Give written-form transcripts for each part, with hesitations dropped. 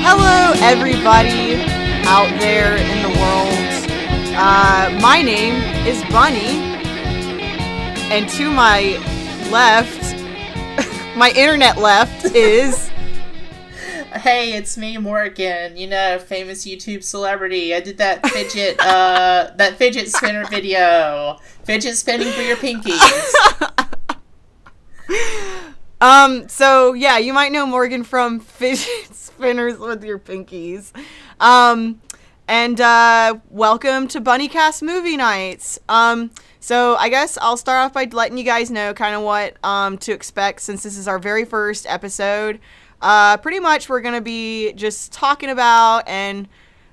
Hello, everybody out there in the world. My name is Bunnie, and to my left, my internet left is... Hey, it's me, Morgan. You know, famous YouTube celebrity. I did that fidget spinner video. Fidget spinning for your pinkies. So yeah, you might know Morgan from Fidget Spinners with Your Pinkies. And welcome to Bunniecast Movie Nights. So I guess I'll start off by letting you guys know kind of what to expect since this is our very first episode. Pretty much we're going to be just talking about and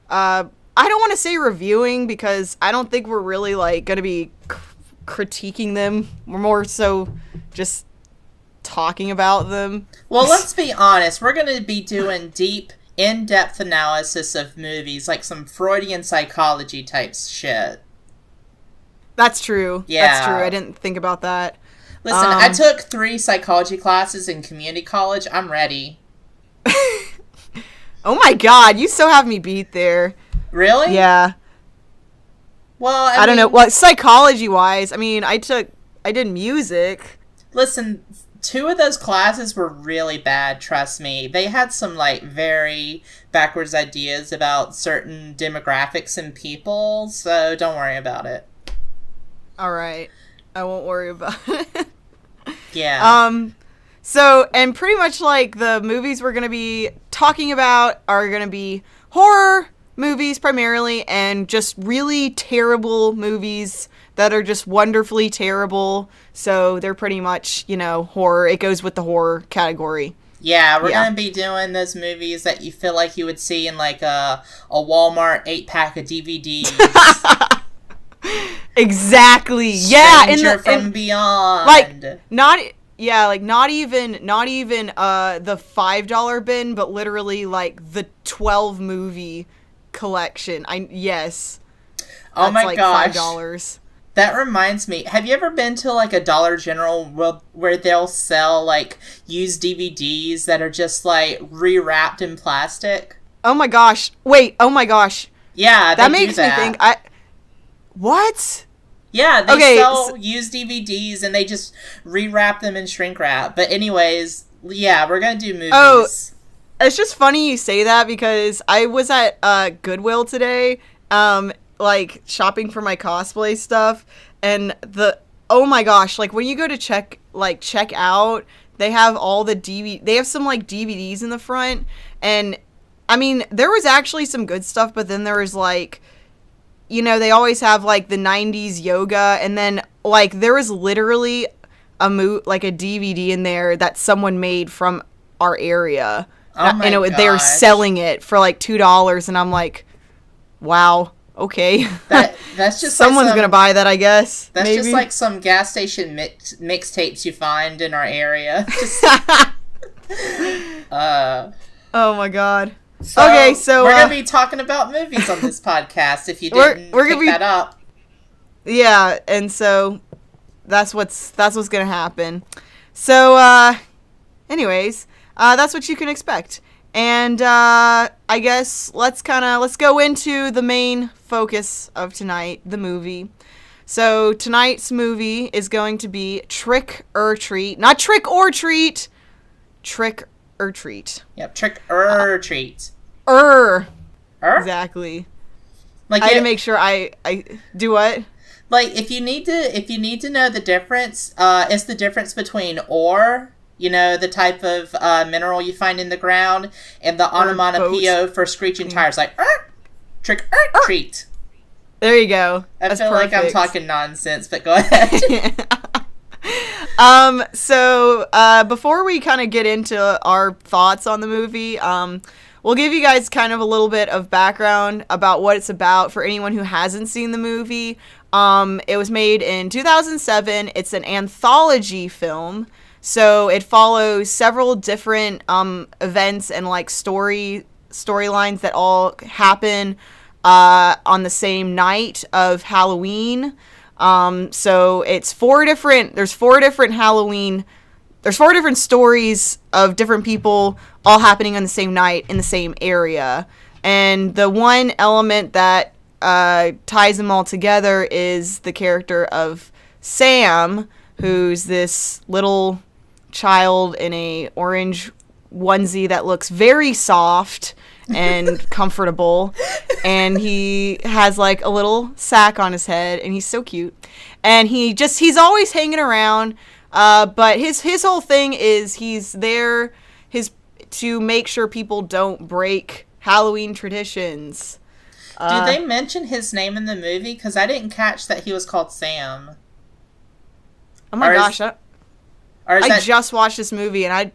I don't want to say reviewing because I don't think we're really like going to be critiquing them. We're more so just talking about them. Well, let's be honest. We're going to be doing deep, in-depth analysis of movies, like some Freudian psychology type shit. That's true. Yeah. That's true. I didn't think about that. Listen, I took 3 psychology classes in community college. I'm ready. Oh my god, you so have me beat there. Really? Yeah. Well, I don't know. Well, psychology-wise, I mean, I did music. Listen, 2 of those classes were really bad, trust me. They had some, like, very backwards ideas about certain demographics and people, so don't worry about it. Alright. I won't worry about it. Yeah. So, and pretty much, like, the movies we're gonna be talking about are gonna be horror movies primarily, and just really terrible movies that are just wonderfully terrible. So they're pretty much, you know, horror. It goes with the horror category. Yeah, we're gonna be doing those movies that you feel like you would see in like a Walmart 8-pack of DVDs. Exactly. Stranger from Beyond. Like not even the $5 bin, but literally like the 12 movie collection. Yes. Oh my like gosh. $5. That reminds me, have you ever been to, like, a Dollar General where they'll sell, like, used DVDs that are just, like, rewrapped in plastic? Oh my gosh. Wait, oh my gosh. Yeah, that makes me think, what? Yeah, they sell used DVDs and they just rewrap them in shrink wrap. But anyways, yeah, we're gonna do movies. Oh, it's just funny you say that because I was at Goodwill today, like shopping for my cosplay stuff, and oh my gosh, like when you go to check out, they have all the they have some like DVDs in the front, and I mean there was actually some good stuff, but then there was like, you know, they always have like the 90s yoga, and then like there was literally like a DVD in there that someone made from our area. Oh my gosh. They're selling it for like $2, and I'm like, wow. Okay. That's just someone's like gonna buy that, I guess. That's maybe. just like some gas station mixtapes you find in our area. Oh my god. So okay, so we're gonna be talking about movies on this podcast. If you didn't pick that up. Yeah, and so that's what's gonna happen. So, anyways, that's what you can expect. And I guess let's go into the main focus of tonight, the movie. So tonight's movie is going to be Trick or Treat. Not Trick or Treat. Trick or Treat. Yep, Trick or Treat. Exactly. Like I had to make sure I do what? Like if you need to know the difference, it's the difference between ore, you know, the type of mineral you find in the ground, and the onomatopoeia for screeching tires, like trick or treat. There you go. I feel like I'm talking nonsense, but go ahead. So before we kind of get into our thoughts on the movie, we'll give you guys kind of a little bit of background about what it's about for anyone who hasn't seen the movie. It was made in 2007. It's an anthology film. So it follows several different events and like storylines that all happen on the same night of Halloween. So it's there's four different Halloween there's 4 different stories of different people all happening on the same night in the same area. And the one element that ties them all together is the character of Sam, who's this little child in a orange onesie that looks very soft and comfortable, and he has like a little sack on his head, and he's so cute, and he's always hanging around, but his whole thing is he's there to make sure people don't break Halloween traditions. Do they mention his name in the movie? Because I didn't catch that he was called Sam. Oh my gosh. I just watched this movie, and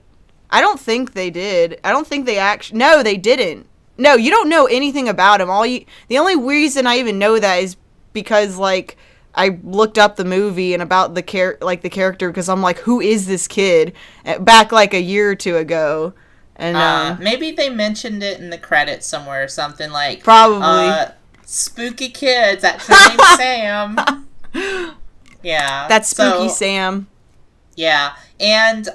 I don't think they did. I don't think they actually... No, they didn't. No, you don't know anything about him. The only reason I even know that is because, like, I looked up the movie and about the character, because I'm like, who is this kid? Back, like, a year or two ago. And maybe they mentioned it in the credits somewhere or something, like... Probably. Spooky kids, that's your name, Sam. Yeah. That's Spooky Sam. Yeah. And,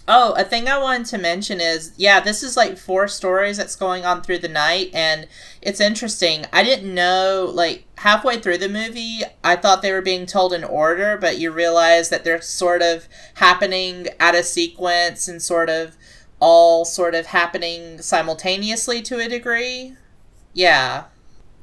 a thing I wanted to mention is, this is like 4 stories that's going on through the night, and it's interesting. I didn't know, like, halfway through the movie, I thought they were being told in order, but you realize that they're sort of happening out of sequence and sort of all sort of happening simultaneously to a degree. Yeah.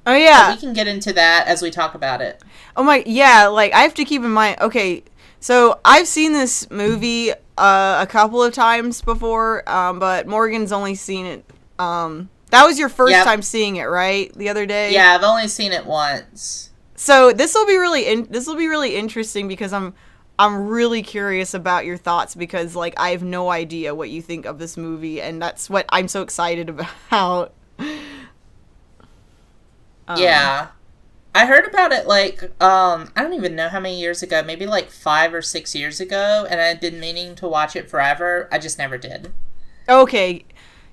Oh, yeah. So we can get into that as we talk about it. Oh, my, yeah, like, I have to keep in mind, okay, so I've seen this movie a couple of times before, but Morgan's only seen it, that was your first time seeing it, right? The other day? Yeah, I've only seen it once. So this will be really interesting, because I'm really curious about your thoughts, because, like, I have no idea what you think of this movie, and that's what I'm so excited about. Yeah. I heard about it, like, I don't even know how many years ago, maybe like 5 or 6 years ago, and I'd been meaning to watch it forever. I just never did. Okay.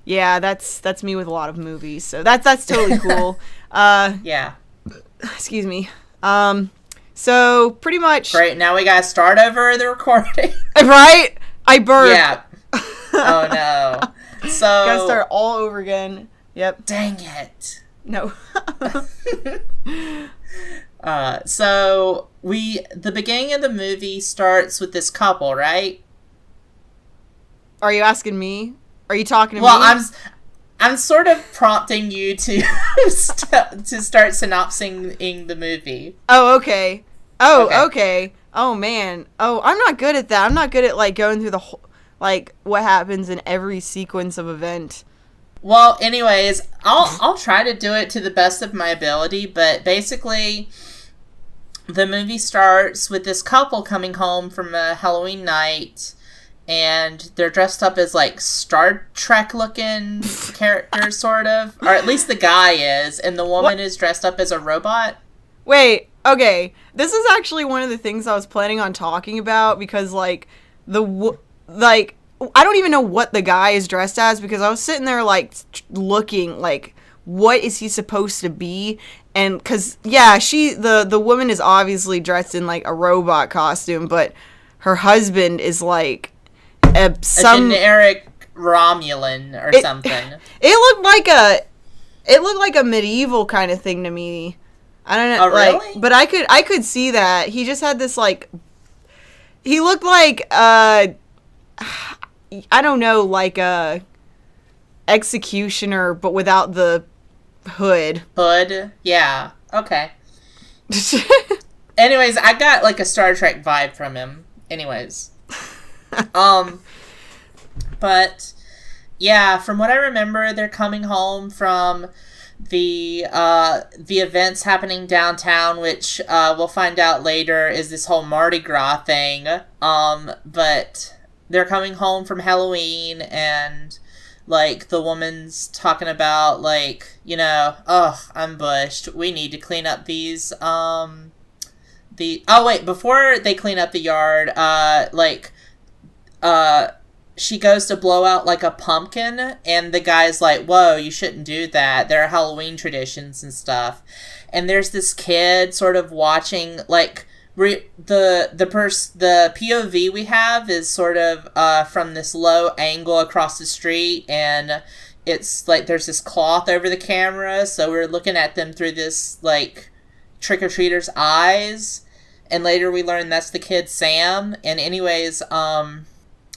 Yeah, that's me with a lot of movies, so that's totally cool. Yeah. Excuse me. So, pretty much... Great, now we gotta start over the recording. Right? I burped. Yeah. Oh, no. So... Gotta start all over again. Yep. Dang it. No. So the beginning of the movie starts with this couple, right? Are you asking me? Are you talking to me? Well, I'm sort of prompting you to to start synopsing the movie. Oh, okay. Oh, okay. Oh, man. Oh, I'm not good at that. I'm not good at, like, going through the whole, like, what happens in every sequence of event. Well, anyways, I'll try to do it to the best of my ability, but basically, the movie starts with this couple coming home from a Halloween night, and they're dressed up as, like, Star Trek-looking characters, sort of. Or at least the guy is, and the woman is dressed up as a robot. Wait, okay. This is actually one of the things I was planning on talking about, because, like, I don't even know what the guy is dressed as, because I was sitting there, like, looking, like, what is he supposed to be? And, because, yeah, the woman is obviously dressed in, like, a robot costume, but her husband is, like, a generic Romulan or something. It looked like a medieval kind of thing to me. I don't know. Oh, really? Like, but I could see that. He just had this, like, he looked like, I don't know, like a executioner, but without the hood. Hood? Yeah. Okay. Anyways, I got, like, a Star Trek vibe from him. Anyways. But, yeah, from what I remember, they're coming home from the events happening downtown, which, we'll find out later is this whole Mardi Gras thing. But they're coming home from Halloween, and, like, the woman's talking about, like, you know, I'm bushed. We need to clean up these, oh, wait, before they clean up the yard, she goes to blow out, like, a pumpkin, and the guy's like, whoa, you shouldn't do that. There are Halloween traditions and stuff. And there's this kid sort of watching, like, the POV we have is sort of from this low angle across the street, and it's like there's this cloth over the camera, so we're looking at them through this like trick-or-treater's eyes, and later we learn that's the kid Sam. And anyways,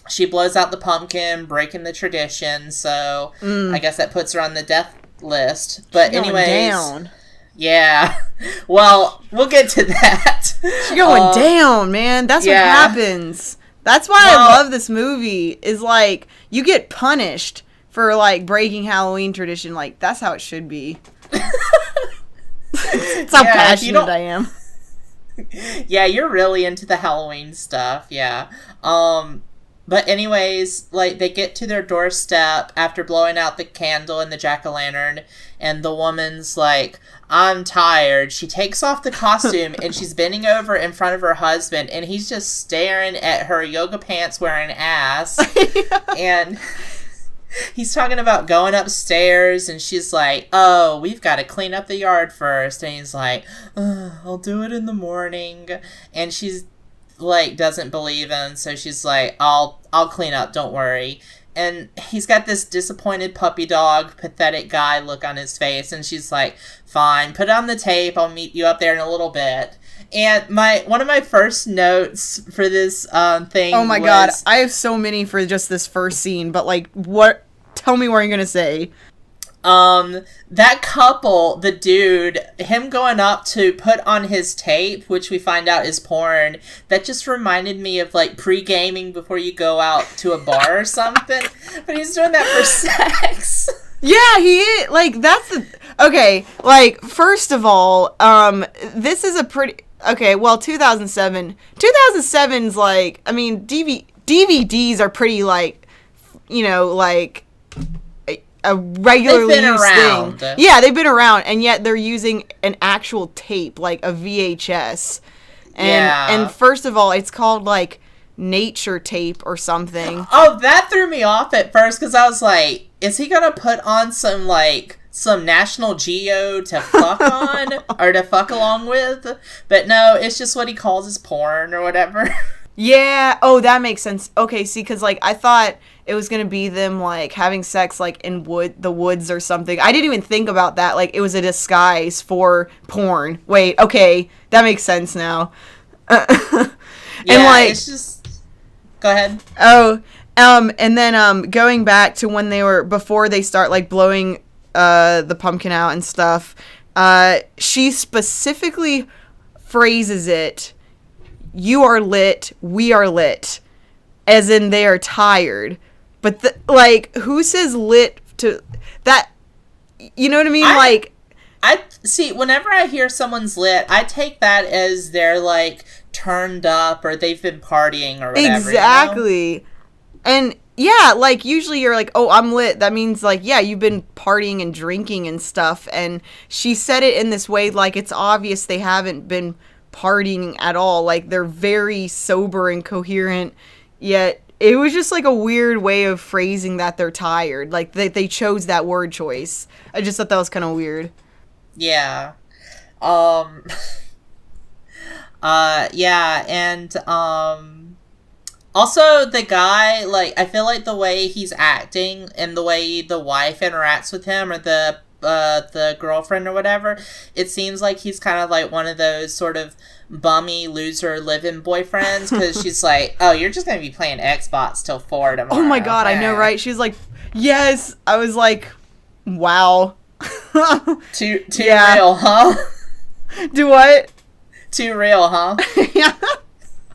she blows out the pumpkin, breaking the tradition, so I guess that puts her on the death list. But anyways, down. Yeah. Well, we'll get to that. She's going down, man. That's what happens. That's why I love this movie, is like, you get punished for like breaking Halloween tradition. Like, that's how it should be. That's how passionate I am. Yeah, you're really into the Halloween stuff. Yeah. But anyways, like, they get to their doorstep after blowing out the candle and the jack-o'-lantern, and the woman's like, I'm tired. She takes off the costume, and she's bending over in front of her husband, and he's just staring at her yoga pants wearing ass. And he's talking about going upstairs, and she's like, oh, we've got to clean up the yard first. And he's like, I'll do it in the morning. And she's like, doesn't believe him, so she's like, I'll clean up, don't worry. And he's got this disappointed puppy dog, pathetic guy look on his face, and she's like, fine, put on the tape, I'll meet you up there in a little bit. And one of my first notes for this thing oh my god, I have so many for just this first scene, but like, what, tell me what you're gonna say. That couple, the dude, him going up to put on his tape, which we find out is porn, that just reminded me of, like, pre-gaming before you go out to a bar or something. But he's doing that for sex. Yeah, he is. Like, that's the... Okay, like, first of all, this is a pretty... Okay, well, 2007. 2007's, like, I mean, DVDs are pretty, like, you know, like... a regularly used thing. Yeah, they've been around, and yet they're using an actual tape, like a VHS. And first of all, it's called like nature tape or something. Oh, that threw me off at first, because I was like, is he gonna put on some National Geo to fuck on or to fuck along with? But no, it's just what he calls his porn or whatever. Yeah. Oh, that makes sense. Okay, see, because like I thought it was gonna be them like having sex like in the woods or something. I didn't even think about that. Like it was a disguise for porn. Wait, okay, that makes sense now. Yeah, and like, it's just. Go ahead. Oh, and then going back to when before they start like blowing the pumpkin out and stuff. She specifically phrases it. You are lit, we are lit, as in they are tired. But, like, who says lit to that? You know what I mean? I see, whenever I hear someone's lit, I take that as they're, like, turned up or they've been partying or whatever. Exactly. You know? And, yeah, like, usually you're like, oh, I'm lit. That means, like, yeah, you've been partying and drinking and stuff. And she said it in this way, like, it's obvious they haven't been partying at all. Like, they're very sober and coherent, yet it was just like a weird way of phrasing that they're tired. Like they chose that word choice. I just thought that was kind of weird. Yeah. Yeah, and also the guy, like, I feel like the way he's acting and the way the wife interacts with him, or the girlfriend or whatever, it seems like he's kind of like one of those sort of bummy loser live-in boyfriends, because she's like, oh, you're just gonna be playing Xbox till 4 tomorrow. Oh my god, I know, right? She's like, yes. I was like, wow. too real, huh? Do what? Too real, huh? Yeah.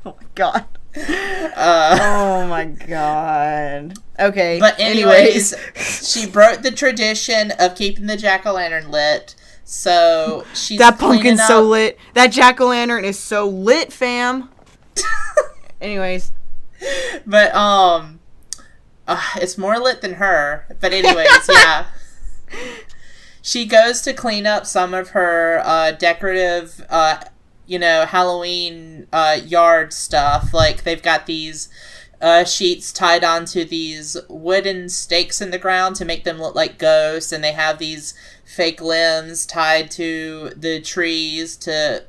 Oh my god. Oh my god. Okay. But anyways, she broke the tradition of keeping the jack-o'-lantern lit. So she's that pumpkin's so lit. That jack-o'-lantern is so lit, fam. Anyways. But it's more lit than her. But anyways, yeah. She goes to clean up some of her decorative Halloween yard stuff. Like, they've got these sheets tied onto these wooden stakes in the ground to make them look like ghosts, and they have these fake limbs tied to the trees to,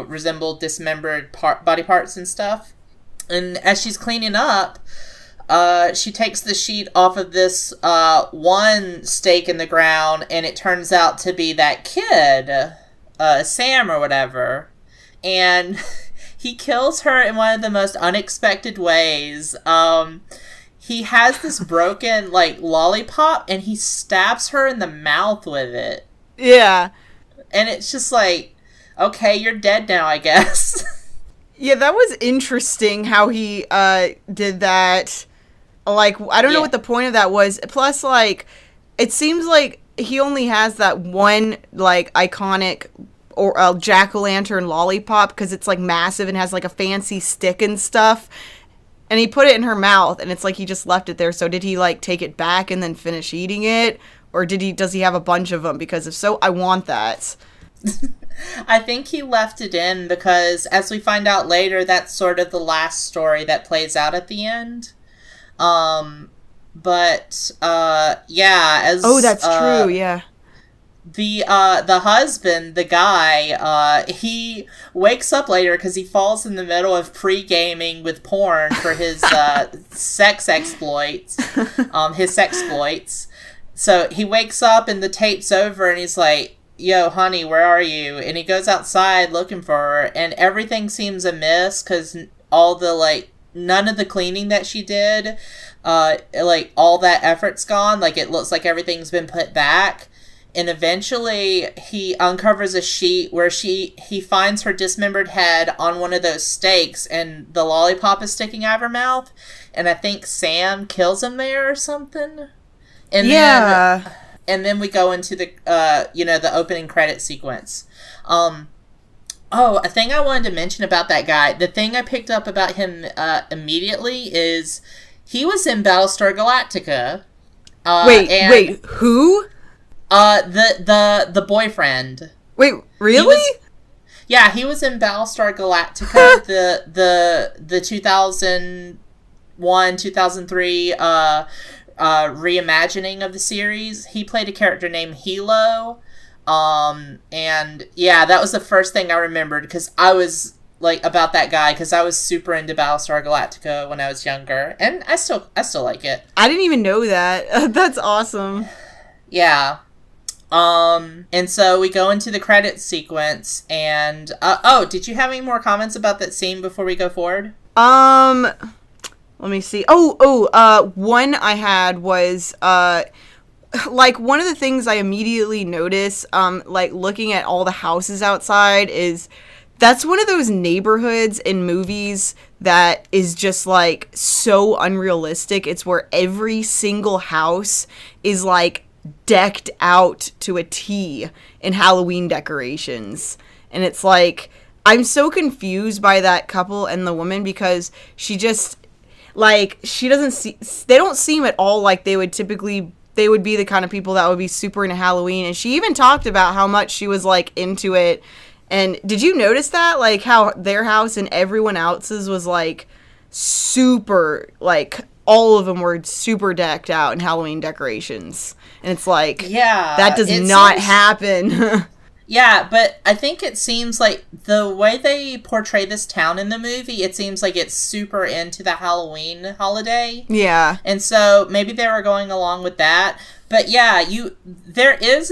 resemble dismembered body parts and stuff. And as she's cleaning up, she takes the sheet off of this one stake in the ground, and it turns out to be that kid, Sam or whatever. And he kills her in one of the most unexpected ways. He has this broken, lollipop, and he stabs her in the mouth with it. Yeah. And it's just like, okay, you're dead now, I guess. Yeah, that was interesting how he did that. Like, I don't know what the point of that was. Plus, it seems like he only has that one, iconic or jack-o'-lantern lollipop because it's, massive and has, a fancy stick and stuff. And he put it in her mouth, and it's like he just left it there. So did he, take it back and then finish eating it? Or does he have a bunch of them? Because if so, I want that. I think he left it in because, as we find out later, that's sort of the last story that plays out at the end. Yeah, as... Oh, that's true, yeah. The husband, the guy, he wakes up later because he falls in the middle of pre-gaming with porn for his sex exploits. So he wakes up and the tape's over and he's like, yo, honey, where are you? And he goes outside looking for her, and everything seems amiss because all the, none of the cleaning that she did, all that effort's gone. It looks like everything's been put back. And eventually he uncovers a sheet where he finds her dismembered head on one of those stakes, and the lollipop is sticking out of her mouth. And I think Sam kills him there or something. And then we go into the the opening credit sequence. A thing I wanted to mention about that guy, the thing I picked up about him immediately is he was in Battlestar Galactica. Wait, who? The boyfriend. Wait, really? He was in Battlestar Galactica, the 2001, 2003 reimagining of the series. He played a character named Hilo. And yeah, that was the first thing I remembered because I was about that guy because I was super into Battlestar Galactica when I was younger, and I still like it. I didn't even know that. That's awesome. Yeah. And so we go into the credits sequence, and did you have any more comments about that scene before we go forward? Let me see. One I had was one of the things I immediately noticed, looking at all the houses outside, is that's one of those neighborhoods in movies that is just so unrealistic. It's where every single house is decked out to a T in Halloween decorations. And it's I'm so confused by that couple and the woman because she just she doesn't see, they don't seem at all like they would be the kind of people that would be super into Halloween. And she even talked about how much she was into it. And did you notice that? How their house and everyone else's was super, all of them were super decked out in Halloween decorations. And it's that does not happen. Yeah, but I think it seems the way they portray this town in the movie, it seems it's super into the Halloween holiday. Yeah. And so maybe they were going along with that. But yeah, there is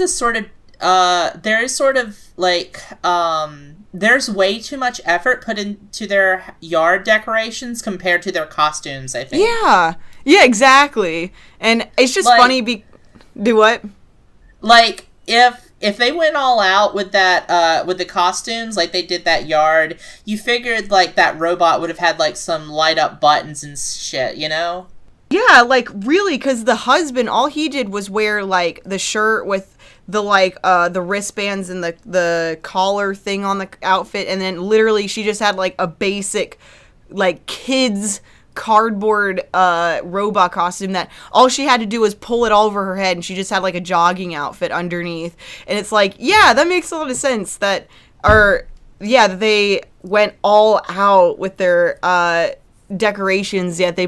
there's way too much effort put into their yard decorations compared to their costumes, I think. Yeah. Yeah, exactly. And it's just funny do what? If they went all out with that, with the costumes, they did that yard, you figured, that robot would have had, some light-up buttons and shit, you know? Yeah, really, because the husband, all he did was wear, the shirt with the wristbands and the collar thing on the outfit, and then literally she just had, a basic, kids cardboard robot costume that all she had to do was pull it all over her head, and she just had a jogging outfit underneath. And it's yeah, that makes a lot of sense that they went all out with their decorations, yet they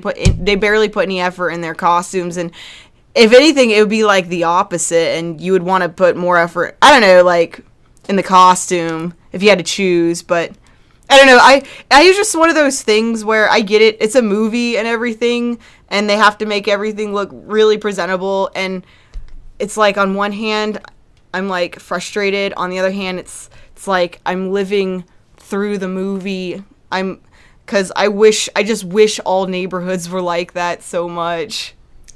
barely put any effort in their costumes. And if anything, it would be like the opposite, and you would want to put more effort, I don't know, like in the costume if you had to choose. But I don't know, I it's just one of those things where I get it, it's a movie and everything, and they have to make everything look really presentable, and it's like on one hand I'm like frustrated, on the other hand it's like I'm living through the movie. Because I just wish all neighborhoods were like that so much.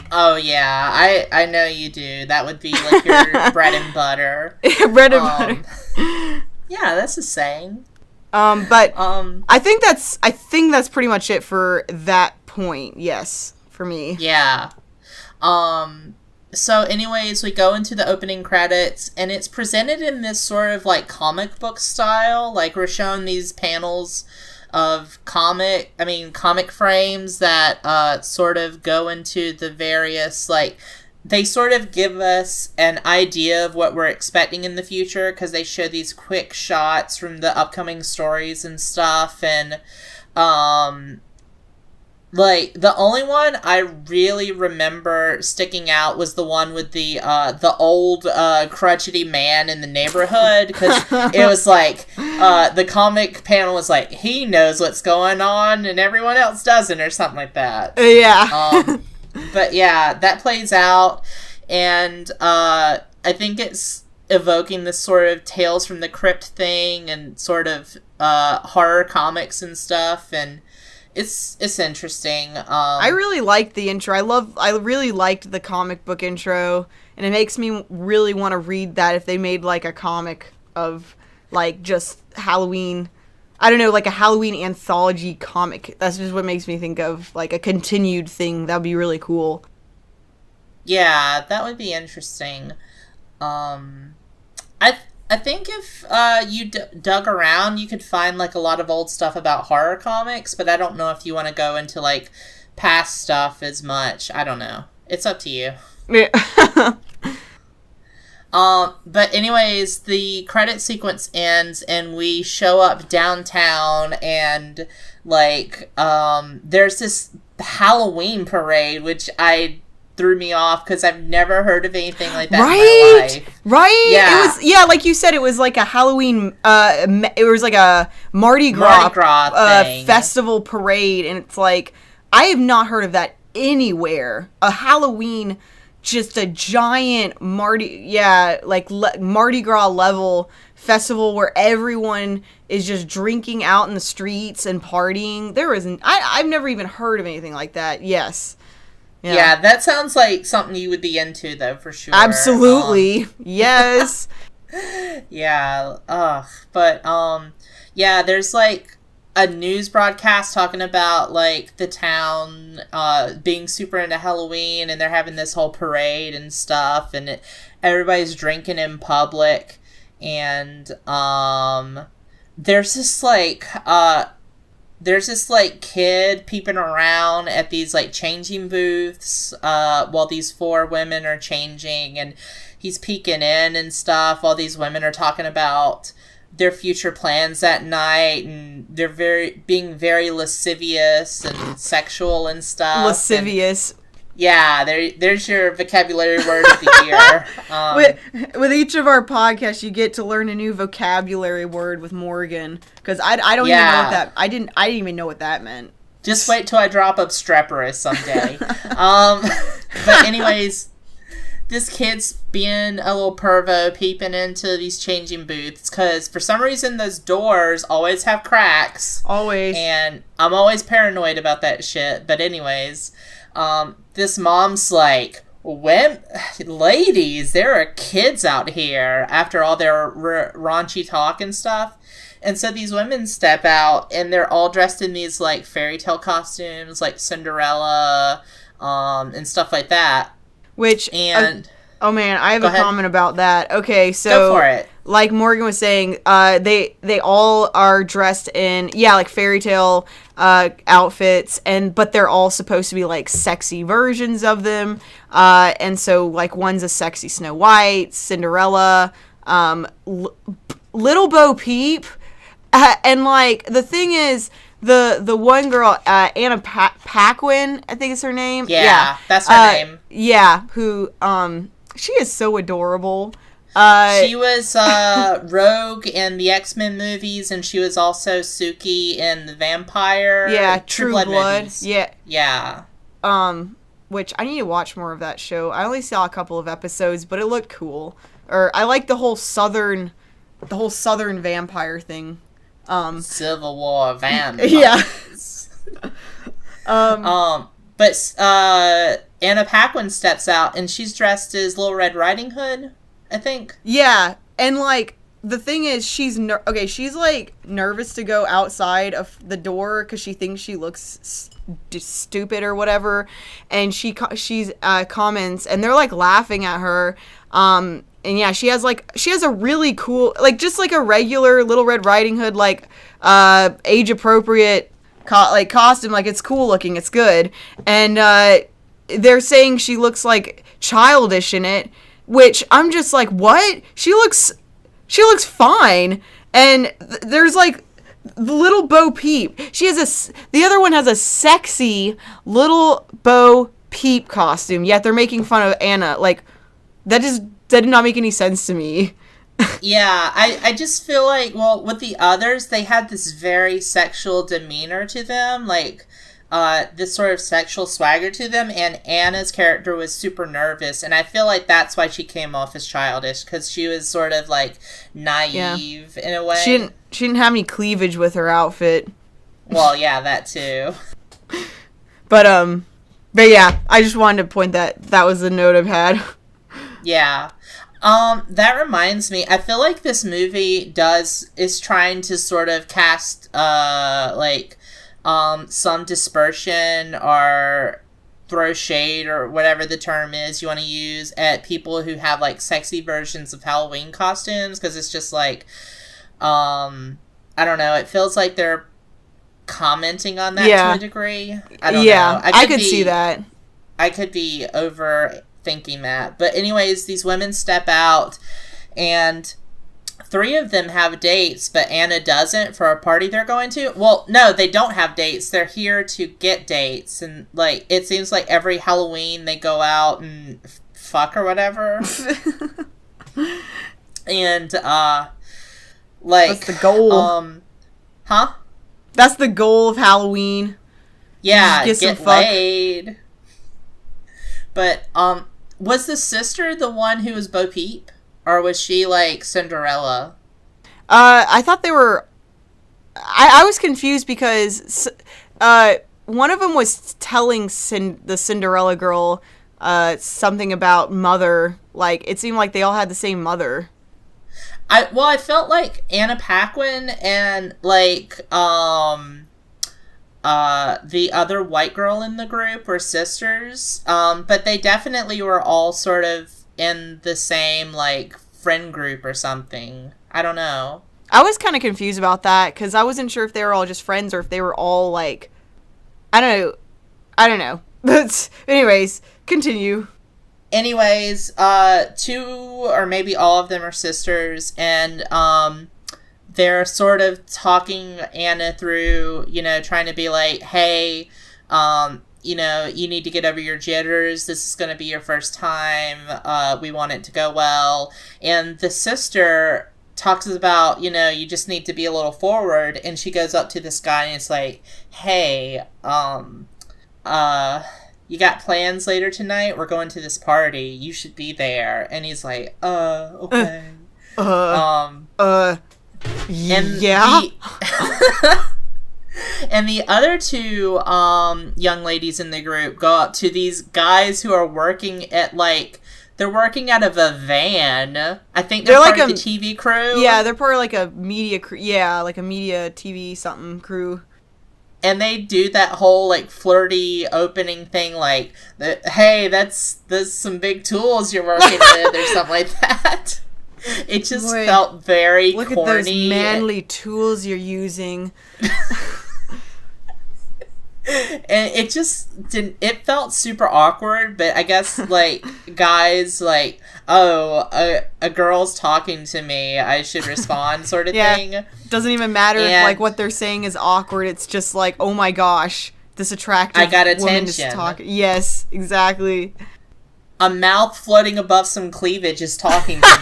Oh, yeah. I know you do. That would be like your bread and butter. Bread and butter. Yeah, that's a saying. But I think that's pretty much it for that point. Yes, for me. Yeah. So anyways, we go into the opening credits, and it's presented in this sort of like comic book style. Like, we're shown these panels of comic frames that sort of go into the various, like, they sort of give us an idea of what we're expecting in the future, because they show these quick shots from the upcoming stories and stuff. And like, the only one I really remember sticking out was the one with the old crotchety man in the neighborhood, because it was like the comic panel was like, he knows what's going on and everyone else doesn't, or something like that. Yeah. But yeah, that plays out, and I think it's evoking this sort of Tales from the Crypt thing and sort of horror comics and stuff, and it's interesting. I really liked the intro. I really liked the comic book intro, and it makes me really want to read that if they made like a comic of like just Halloween. I don't know, like a Halloween anthology comic. That's just what makes me think of like a continued thing. That would be really cool. Yeah, that would be interesting. I think if you dug around, you could find like a lot of old stuff about horror comics, but I don't know if you want to go into like past stuff as much. I don't know. It's up to you. Yeah. But anyways, the credit sequence ends, and we show up downtown, and like there's this Halloween parade, which threw me off because I've never heard of anything like that in my life. Right? Yeah. It was, like you said, it was like a Halloween, it was like a Mardi Gras thing. Festival parade, and it's like, I have not heard of that anywhere. A Halloween, just a giant Mardi Gras level festival where everyone is just drinking out in the streets and partying. I've never even heard of anything like that. Yes. Yeah, that sounds like something you would be into, though, for sure. Absolutely. Yes. Yeah. But, yeah, there's, like, a news broadcast talking about, like, the town being super into Halloween, and they're having this whole parade and stuff, and everybody's drinking in public, and there's this, like, kid peeping around at these, like, changing booths while these 4 women are changing, and he's peeking in and stuff while these women are talking about their future plans that night, and they're being very lascivious and sexual and stuff. Lascivious. Yeah, there's your vocabulary word of the year. With each of our podcasts, you get to learn a new vocabulary word with Morgan, because I don't even know what that. I didn't even know what that meant. Just wait till I drop obstreperous someday. But anyways, this kid's being a little pervo, peeping into these changing booths, because for some reason those doors always have cracks. Always. And I'm always paranoid about that shit. But anyways, this mom's like, ladies, there are kids out here, after all their raunchy talk and stuff. And so these women step out, and they're all dressed in these, like, fairy tale costumes, like Cinderella, and stuff like that. Oh man, I have a comment about that. Okay, so go for it. Like Morgan was saying, they all are dressed in like fairy tale outfits, but they're all supposed to be like sexy versions of them. And so like one's a sexy Snow White, Cinderella, Little Bo Peep, and like the thing is, the one girl, Anna Paquin, I think is her name. Yeah, that's her name. Yeah, who she is so adorable. She was Rogue in the X-Men movies, and she was also Suki in the Vampire. Yeah, True Blood. Movies. Yeah. Yeah. Which I need to watch more of that show. I only saw a couple of episodes, but it looked cool. Or I like the whole southern vampire thing. Civil War vampires. Yeah. But Anna Paquin steps out, and she's dressed as Little Red Riding Hood, I think. Yeah, and like the thing is, she's like nervous to go outside of the door because she thinks she looks stupid or whatever, and she's comments, and they're like laughing at her. And yeah, she has a really cool, like, just like a regular Little Red Riding Hood, like age appropriate costume. Like, it's cool looking, it's good, and they're saying she looks like childish in it, which I'm just like, what? She looks fine. And there's like the little Bo Peep. The other one has a sexy little Bo Peep costume, yet they're making fun of Anna. Like, that did not make any sense to me. Yeah, I just feel like, well, with the others, they had this very sexual demeanor to them, like, this sort of sexual swagger to them, and Anna's character was super nervous, and I feel like that's why she came off as childish, because she was sort of, like, naive in a way. She didn't have any cleavage with her outfit. Well, yeah, that too. But yeah, I just wanted to point that was the note I've had. Yeah. That reminds me, I feel like this movie is trying to sort of cast, some dispersion or throw shade or whatever the term is you want to use at people who have, like, sexy versions of Halloween costumes, because it's just, like, I don't know, it feels like they're commenting on that to a degree. I don't know. I could see that. I could be overthinking that. But anyways, these women step out, and 3 of them have dates, but Anna doesn't for a party they're going to. Well, no, they don't have dates. They're here to get dates. And, like, it seems like every Halloween they go out and fuck or whatever. And, like... That's the goal. Huh? That's the goal of Halloween. Yeah, get laid. But, was the sister the one who was Bo Peep? Or was she, like, Cinderella? I thought they were... I was confused because one of them was telling the Cinderella girl something about mother. Like, it seemed like they all had the same mother. I felt like Anna Paquin and, like, the other white girl in the group were sisters. But they definitely were all sort of in the same, like, friend group or something. I don't know. I was kind of confused about that, because I wasn't sure if they were all just friends or if they were all, like... I don't know. But anyways, continue. Anyways, 2 or maybe all of them are sisters, and they're sort of talking Anna through, you know, trying to be like, hey, you know, you need to get over your jitters. This is going to be your first time. We want it to go well. And the sister talks about, you know, you just need to be a little forward. And she goes up to this guy and it's like, hey, you got plans later tonight? We're going to this party. You should be there. And he's like, okay. Yeah. And the other 2 young ladies in the group go up to these guys who are working at, like, they're working out of a van. I think they're part of the TV crew. Yeah, they're part of, like, a media crew. Yeah, like a media TV something crew. And they do that whole, like, flirty opening thing, like, hey, that's some big tools you're working with, or something like that. It just felt very corny. Look at those manly tools you're using. And it just didn't, it felt super awkward, but I guess, like, guys, like, oh, a girl's talking to me, I should respond, sort of thing. Doesn't even matter if, like, what they're saying is awkward, it's just like, oh my gosh, this attractive I got woman is attention. talking. Yes, exactly. A mouth floating above some cleavage is talking to me.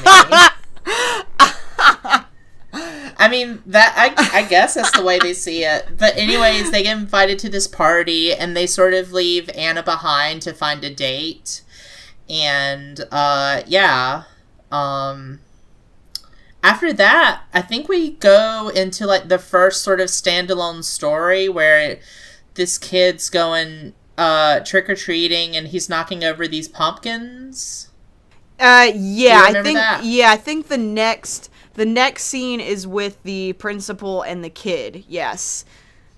I mean, I guess that's the way they see it. But anyways, they get invited to this party, and they sort of leave Anna behind to find a date. And, yeah. After that, I think we go into, like, the first sort of standalone story where this kid's going trick-or-treating, and he's knocking over these pumpkins. Yeah, I think that? Yeah, I think the next scene is with the principal and the kid. Yes.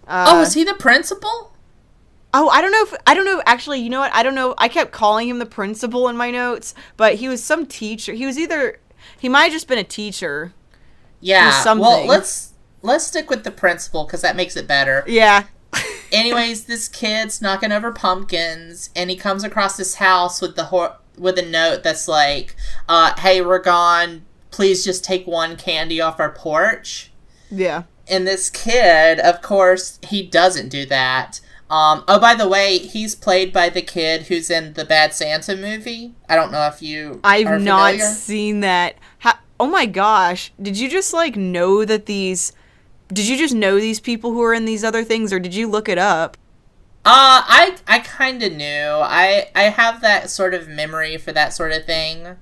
Is he the principal? Oh, I don't know. Actually, you know what? I don't know. I kept calling him the principal in my notes, but he was some teacher. He might have just been a teacher. Yeah. Well, let's stick with the principal because that makes it better. Yeah. Anyways, this kid's knocking over pumpkins, and he comes across this house with a note that's like, "Hey, we're gone. Please just take one candy off our porch." Yeah. And this kid, of course, he doesn't do that. By the way, he's played by the kid who's in the Bad Santa movie. I don't know if you are familiar. I've not seen that. Oh my gosh. Did you just, like, know that did you just know these people who are in these other things, or did you look it up? I kind of knew. I have that sort of memory for that sort of thing.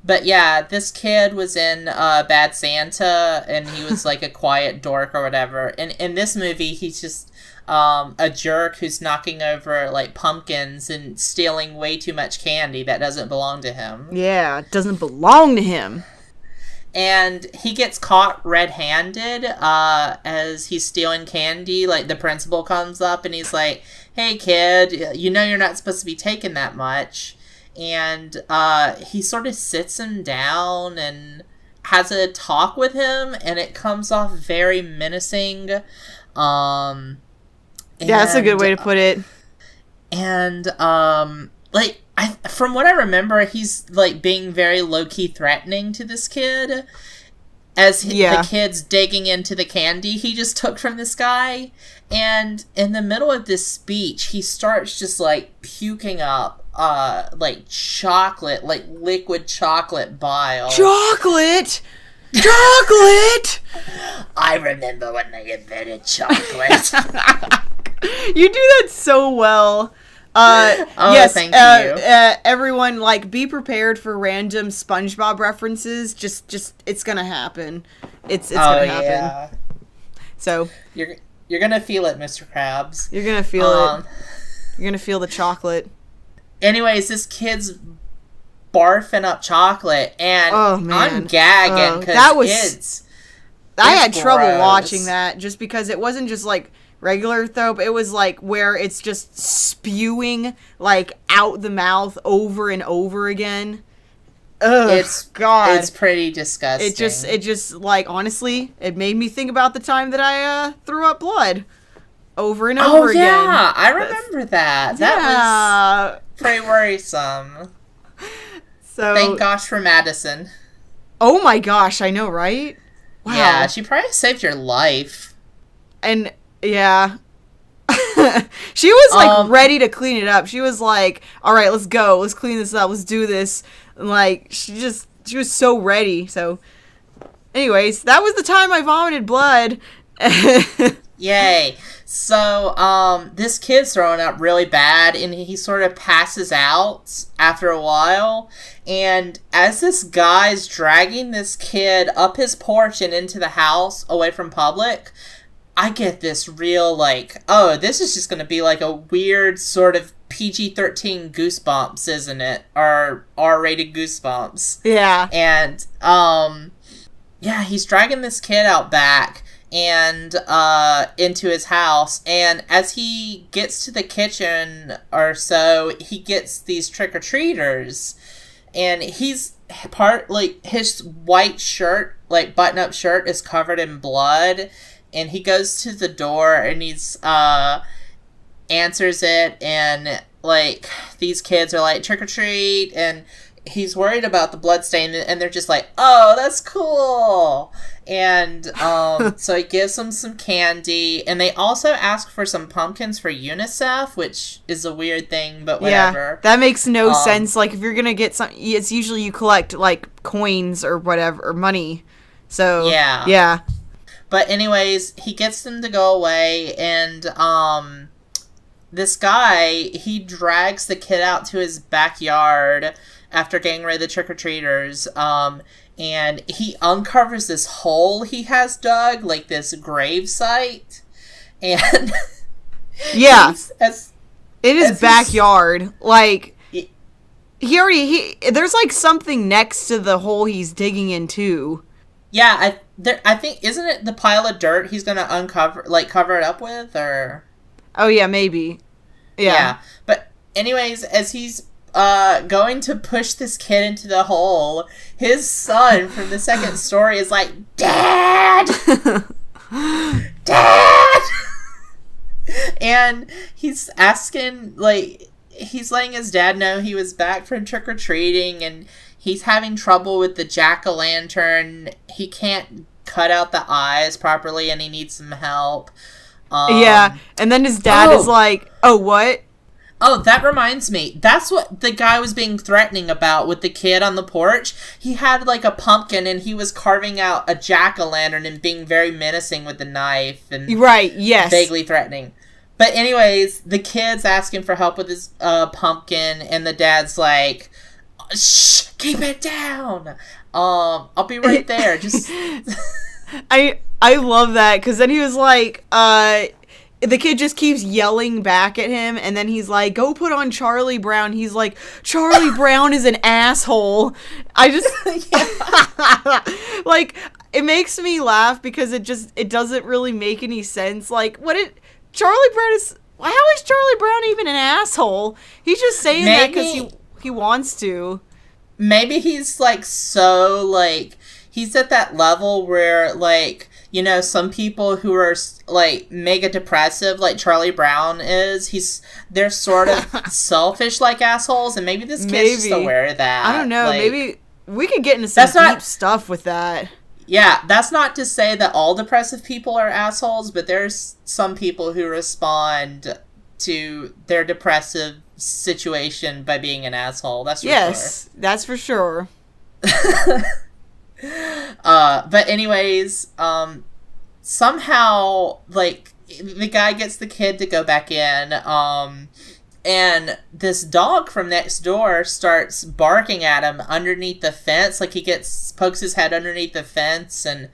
But yeah, this kid was in Bad Santa, and he was like a quiet dork or whatever. And in this movie, he's just a jerk who's knocking over like pumpkins and stealing way too much candy that doesn't belong to him. Yeah, it doesn't belong to him. And he gets caught red-handed as he's stealing candy. Like, the principal comes up and he's like, "Hey, kid, you know you're not supposed to be taking that much." And he sort of sits him down and has a talk with him, and it comes off very menacing. Yeah, that's a good way to put it. And, like, from what I remember, he's, like, being very low-key threatening to this kid. As the kid's digging into the candy he just took from this guy. And in the middle of this speech, he starts just, like, puking up, like, chocolate, like, liquid chocolate bile. Chocolate! Chocolate! I remember when they invented chocolate. You do that so well. Yes, thank you. Everyone, like, be prepared for random SpongeBob references. Just it's gonna happen. It's gonna happen. Yeah. So you're gonna feel it, Mr. Krabs. You're gonna feel it. You're gonna feel the chocolate. Anyways, this kid's barfing up chocolate, and I'm gagging because I had trouble watching that just because it wasn't just like regular throw, but it was like where it's just spewing like out the mouth over and over again. Ugh, it's pretty disgusting. It just like, honestly, it made me think about the time that I threw up blood over and over again. Oh yeah, I remember that. That was pretty worrisome. So thank gosh for Madison. Oh my gosh, I know, right? Wow. Yeah, she probably saved your life. And yeah. She was like ready to clean it up. She was like, "All right, let's go. Let's clean this up. Let's do this." And like she was so ready. So anyways, that was the time I vomited blood. Yay. So this kid's throwing up really bad, and he sort of passes out after a while. And as this guy's dragging this kid up his porch and into the house away from public, I get this real, like, oh, this is just going to be like a weird sort of PG-13 Goosebumps, isn't it? Or R-rated Goosebumps. Yeah. And, yeah, he's dragging this kid out back and into his house. And as he gets to the kitchen or so, he gets these trick-or-treaters. And he's his white shirt, like, button-up shirt is covered in blood. And he goes to the door, and he's answers it, and, like, these kids are like, trick or treat, and he's worried about the bloodstain, and they're just like, oh, that's cool. And so he gives them some candy, and they also ask for some pumpkins for UNICEF, which is a weird thing, but whatever. Yeah, that makes no sense. Like, if you're gonna get some, it's usually you collect, like, coins or whatever, or money. So, yeah. But anyways, he gets them to go away, and this guy, he drags the kid out to his backyard after getting rid of the trick-or-treaters, and he uncovers this hole he has dug, like this grave site, and yeah, in his backyard, like, there's, like, something next to the hole he's digging into. Yeah, I think, isn't it the pile of dirt he's gonna uncover, like, cover it up with, or? Oh, yeah, maybe. Yeah. But anyways, as he's going to push this kid into the hole, his son from the second story is like, Dad! Dad! And he's asking, like, he's letting his dad know he was back from trick-or-treating, and he's having trouble with the jack-o'-lantern. He can't cut out the eyes properly, and he needs some help. Yeah, and then his dad is like, oh, what? Oh, that reminds me. That's what the guy was being threatening about with the kid on the porch. He had, like, a pumpkin, and he was carving out a jack-o'-lantern and being very menacing with the knife. And right, yes. Vaguely threatening. But anyways, the kid's asking for help with his pumpkin, and the dad's like, shh, keep it down. I'll be right there. Just... I love that, because then he was like, the kid just keeps yelling back at him, and then he's like, go put on Charlie Brown. He's like, Charlie Brown is an asshole. I just, like, it makes me laugh because it doesn't really make any sense. Like, Charlie Brown how is Charlie Brown even an asshole? He's just saying that because he wants to. Maybe he's, like, so, like, he's at that level where, like, you know, some people who are, like, mega depressive, like Charlie Brown is, they're sort of selfish like assholes, and maybe this kid's just aware of that. I don't know, like, maybe we could get into some deep stuff with that. Yeah, that's not to say that all depressive people are assholes, but there's some people who respond to their depressive situation by being an asshole. That's for sure. Yes, that's for sure. But anyways, somehow, like, the guy gets the kid to go back in, and this dog from next door starts barking at him underneath the fence. Like, he pokes his head underneath the fence, and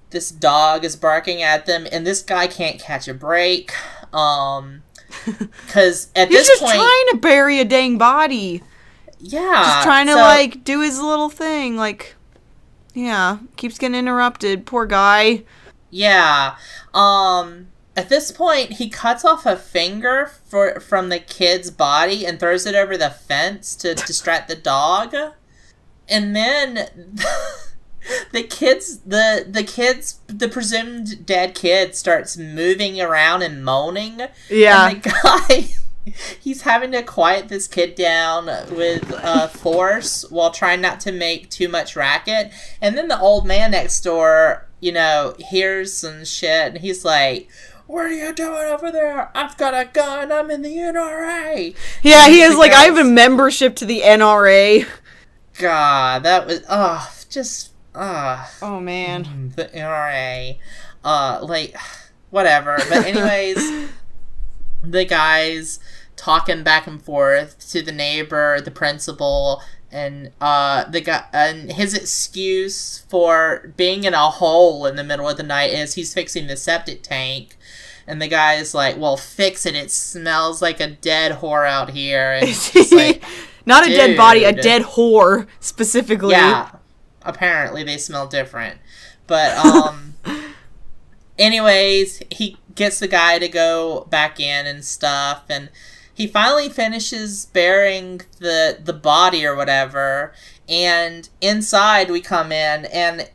this dog is barking at them, and this guy can't catch a break, because at this point... He's just trying to bury a dang body. Yeah. Just trying to, like, do his little thing, like... Yeah, keeps getting interrupted. Poor guy. Yeah. At this point, he cuts off a finger from the kid's body and throws it over the fence to distract the dog. And then the presumed dead kid starts moving around and moaning. Yeah. And the guy... He's having to quiet this kid down with force while trying not to make too much racket. And then the old man next door, you know, hears some shit, and he's like, what are you doing over there? I've got a gun. I'm in the NRA. Yeah, he is like, I have a membership to the NRA. God, that was, oh, man. The NRA. Like, whatever. But anyways, the guys... talking back and forth to the neighbor, the principal, and the guy, and his excuse for being in a hole in the middle of the night is he's fixing the septic tank. And the guy is like, well, fix it. It smells like a dead whore out here. And it's like, not a dead body, a dead whore, specifically. Yeah. Apparently they smell different. But, anyways, he gets the guy to go back in and stuff, and he finally finishes burying the body or whatever, and inside we come in, and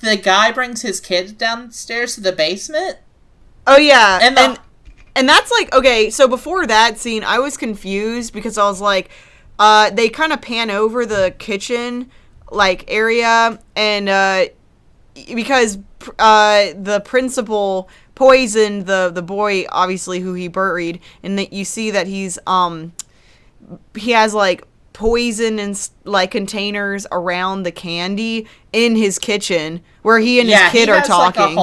the guy brings his kid downstairs to the basement. Oh, yeah. And And that's like, okay, so before that scene, I was confused because I was like, they kind of pan over the kitchen, like, area, and, because, the principal poisoned the boy, obviously, who he buried, and that you see that he has, like, poison and, like, containers around the candy in his kitchen, where he and his kid are talking.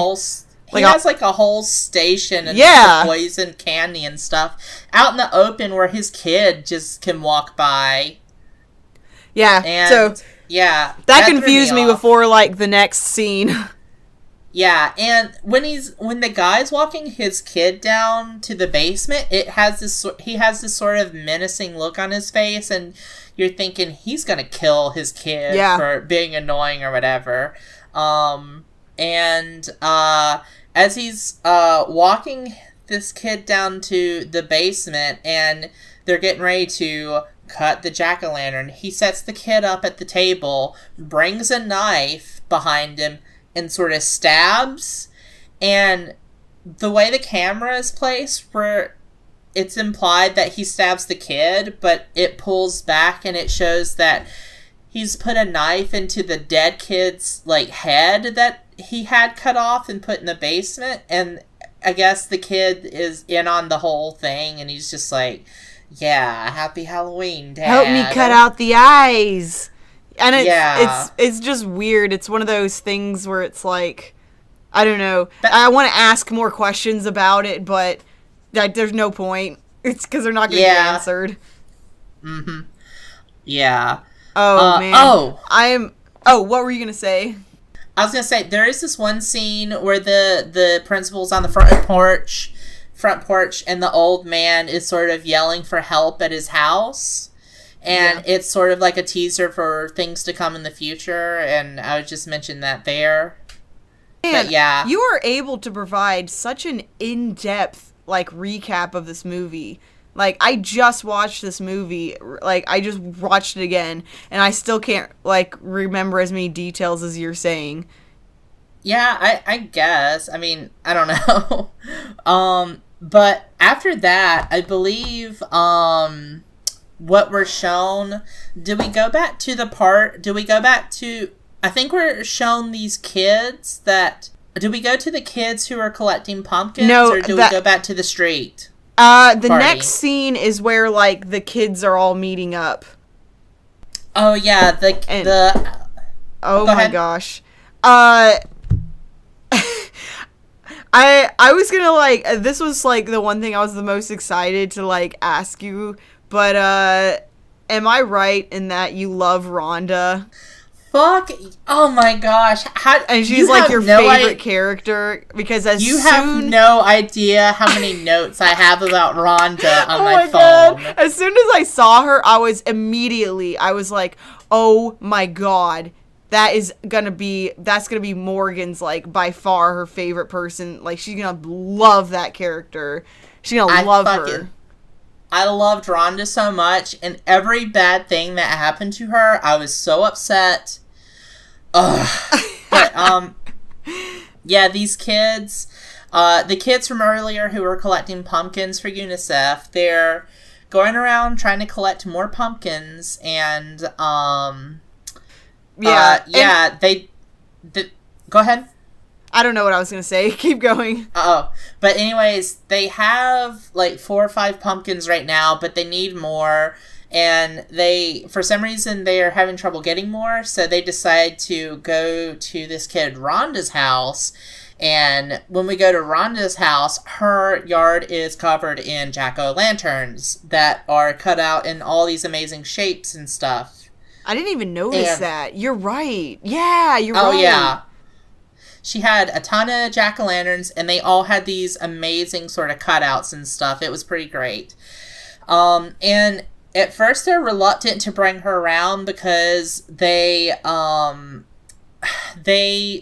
He has a whole station and poison candy and stuff out in the open where his kid just can walk by. Yeah, and so that confused me off. before, like, the next scene. Yeah, and when the guy's walking his kid down to the basement, he has this sort of menacing look on his face, and you're thinking he's gonna kill his kid for being annoying or whatever. As he's walking this kid down to the basement and they're getting ready to cut the jack-o'-lantern, he sets the kid up at the table, brings a knife behind him, and sort of stabs. And the way the camera is placed, where it's implied that he stabs the kid, but it pulls back and it shows that he's put a knife into the dead kid's, like, head that he had cut off and put in the basement, and I guess the kid is in on the whole thing, and he's just like, yeah, happy Halloween, Dad. Help me cut out the eyes. And it's just weird. It's one of those things where it's like, I don't know. I want to ask more questions about it, but there's no point. It's because they're not going to get answered. Mm-hmm. Yeah. Oh, man. What were you going to say? I was going to say, there is this one scene where the principal's on the front porch, and the old man is sort of yelling for help at his house. And it's sort of like a teaser for things to come in the future, and I would just mention that there. Man, but yeah. You are able to provide such an in-depth, like, recap of this movie. Like, I just watched this movie, like, I just watched it again, and I still can't, like, remember as many details as you're saying. Yeah, I guess. I mean, I don't know. But after that, I believe, what we're shown, do we go back to I think we're shown these kids do we go to the kids who are collecting pumpkins, or do we go back to the street? The next scene is where, like, the kids are all meeting up. Oh, yeah, oh my gosh. I was gonna, like, this was, like, the one thing I was the most excited to, like, ask you, but, am I right in that you love Rhonda? Fuck! Oh my gosh! And she's like your favorite character, because you have no idea how many notes I have about Rhonda on my phone. God. As soon as I saw her, I was like, oh my god, that's gonna be Morgan's, like, by far her favorite person. Like, she's gonna love that character. She's gonna love her. I loved Rhonda so much, and every bad thing that happened to her, I was so upset. Ugh. But, yeah, these kids, the kids from earlier who were collecting pumpkins for UNICEF, they're going around trying to collect more pumpkins, and, they go ahead. I don't know what I was going to say. Keep going. Oh, but anyways, they have, like, 4 or 5 pumpkins right now, but they need more, and for some reason, they are having trouble getting more, so they decide to go to this kid Rhonda's house, and when we go to Rhonda's house, her yard is covered in jack-o'-lanterns that are cut out in all these amazing shapes and stuff. I didn't even notice that. You're right. Yeah, you're right. Oh, yeah. She had a ton of jack-o'-lanterns, and they all had these amazing sort of cutouts and stuff. It was pretty great. And at first they're reluctant to bring her around because they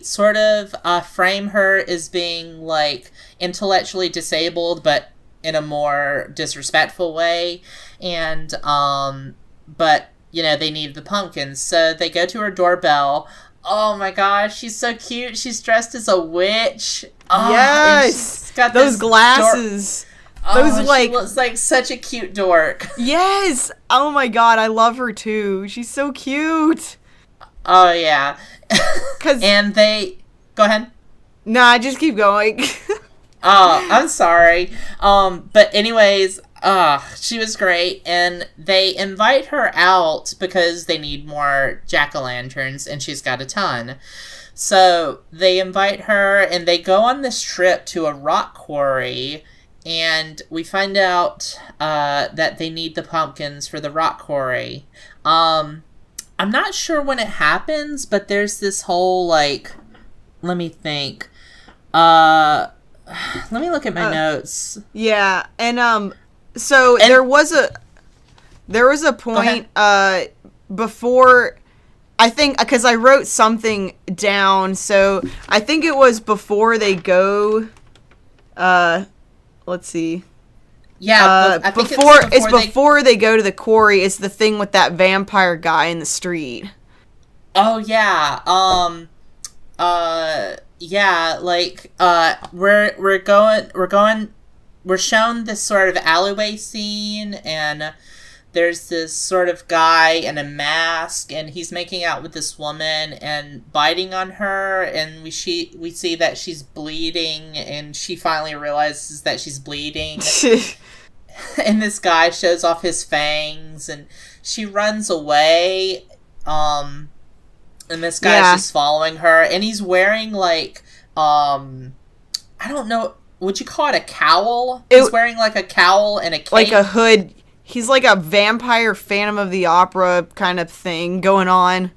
sort of frame her as being, like, intellectually disabled, but in a more disrespectful way. And, but, you know, they need the pumpkins. So they go to her doorbell. Oh my gosh, she's so cute. She's dressed as a witch. Oh, yes! Got those glasses. Those like, she looks like such a cute dork. Yes. Oh my god, I love her too. She's so cute. Oh yeah. And they go ahead. Nah, just keep going. Oh, I'm sorry. But anyways, she was great, and they invite her out because they need more jack-o'-lanterns, and she's got a ton. So they invite her, and they go on this trip to a rock quarry, and we find out that they need the pumpkins for the rock quarry. I'm not sure when it happens, but there's this whole, like, let me think. Let me look at my notes. Yeah, and there was a point before, I think, because I wrote something down, so I think it was before they go, let's see. Yeah, I think it's before they go to the quarry. It's the thing with that vampire guy in the street. Oh yeah. Yeah, like we're shown this sort of alleyway scene, and there's this sort of guy in a mask, and he's making out with this woman and biting on her, and we see that she's bleeding, and she finally realizes that she's bleeding. And this guy shows off his fangs, and she runs away, and this guy's just following her, and he's wearing, like, I don't know, would you call it a cowl? He's wearing, like, a cowl and a cape. Like a hood. He's like a vampire Phantom of the Opera kind of thing going on.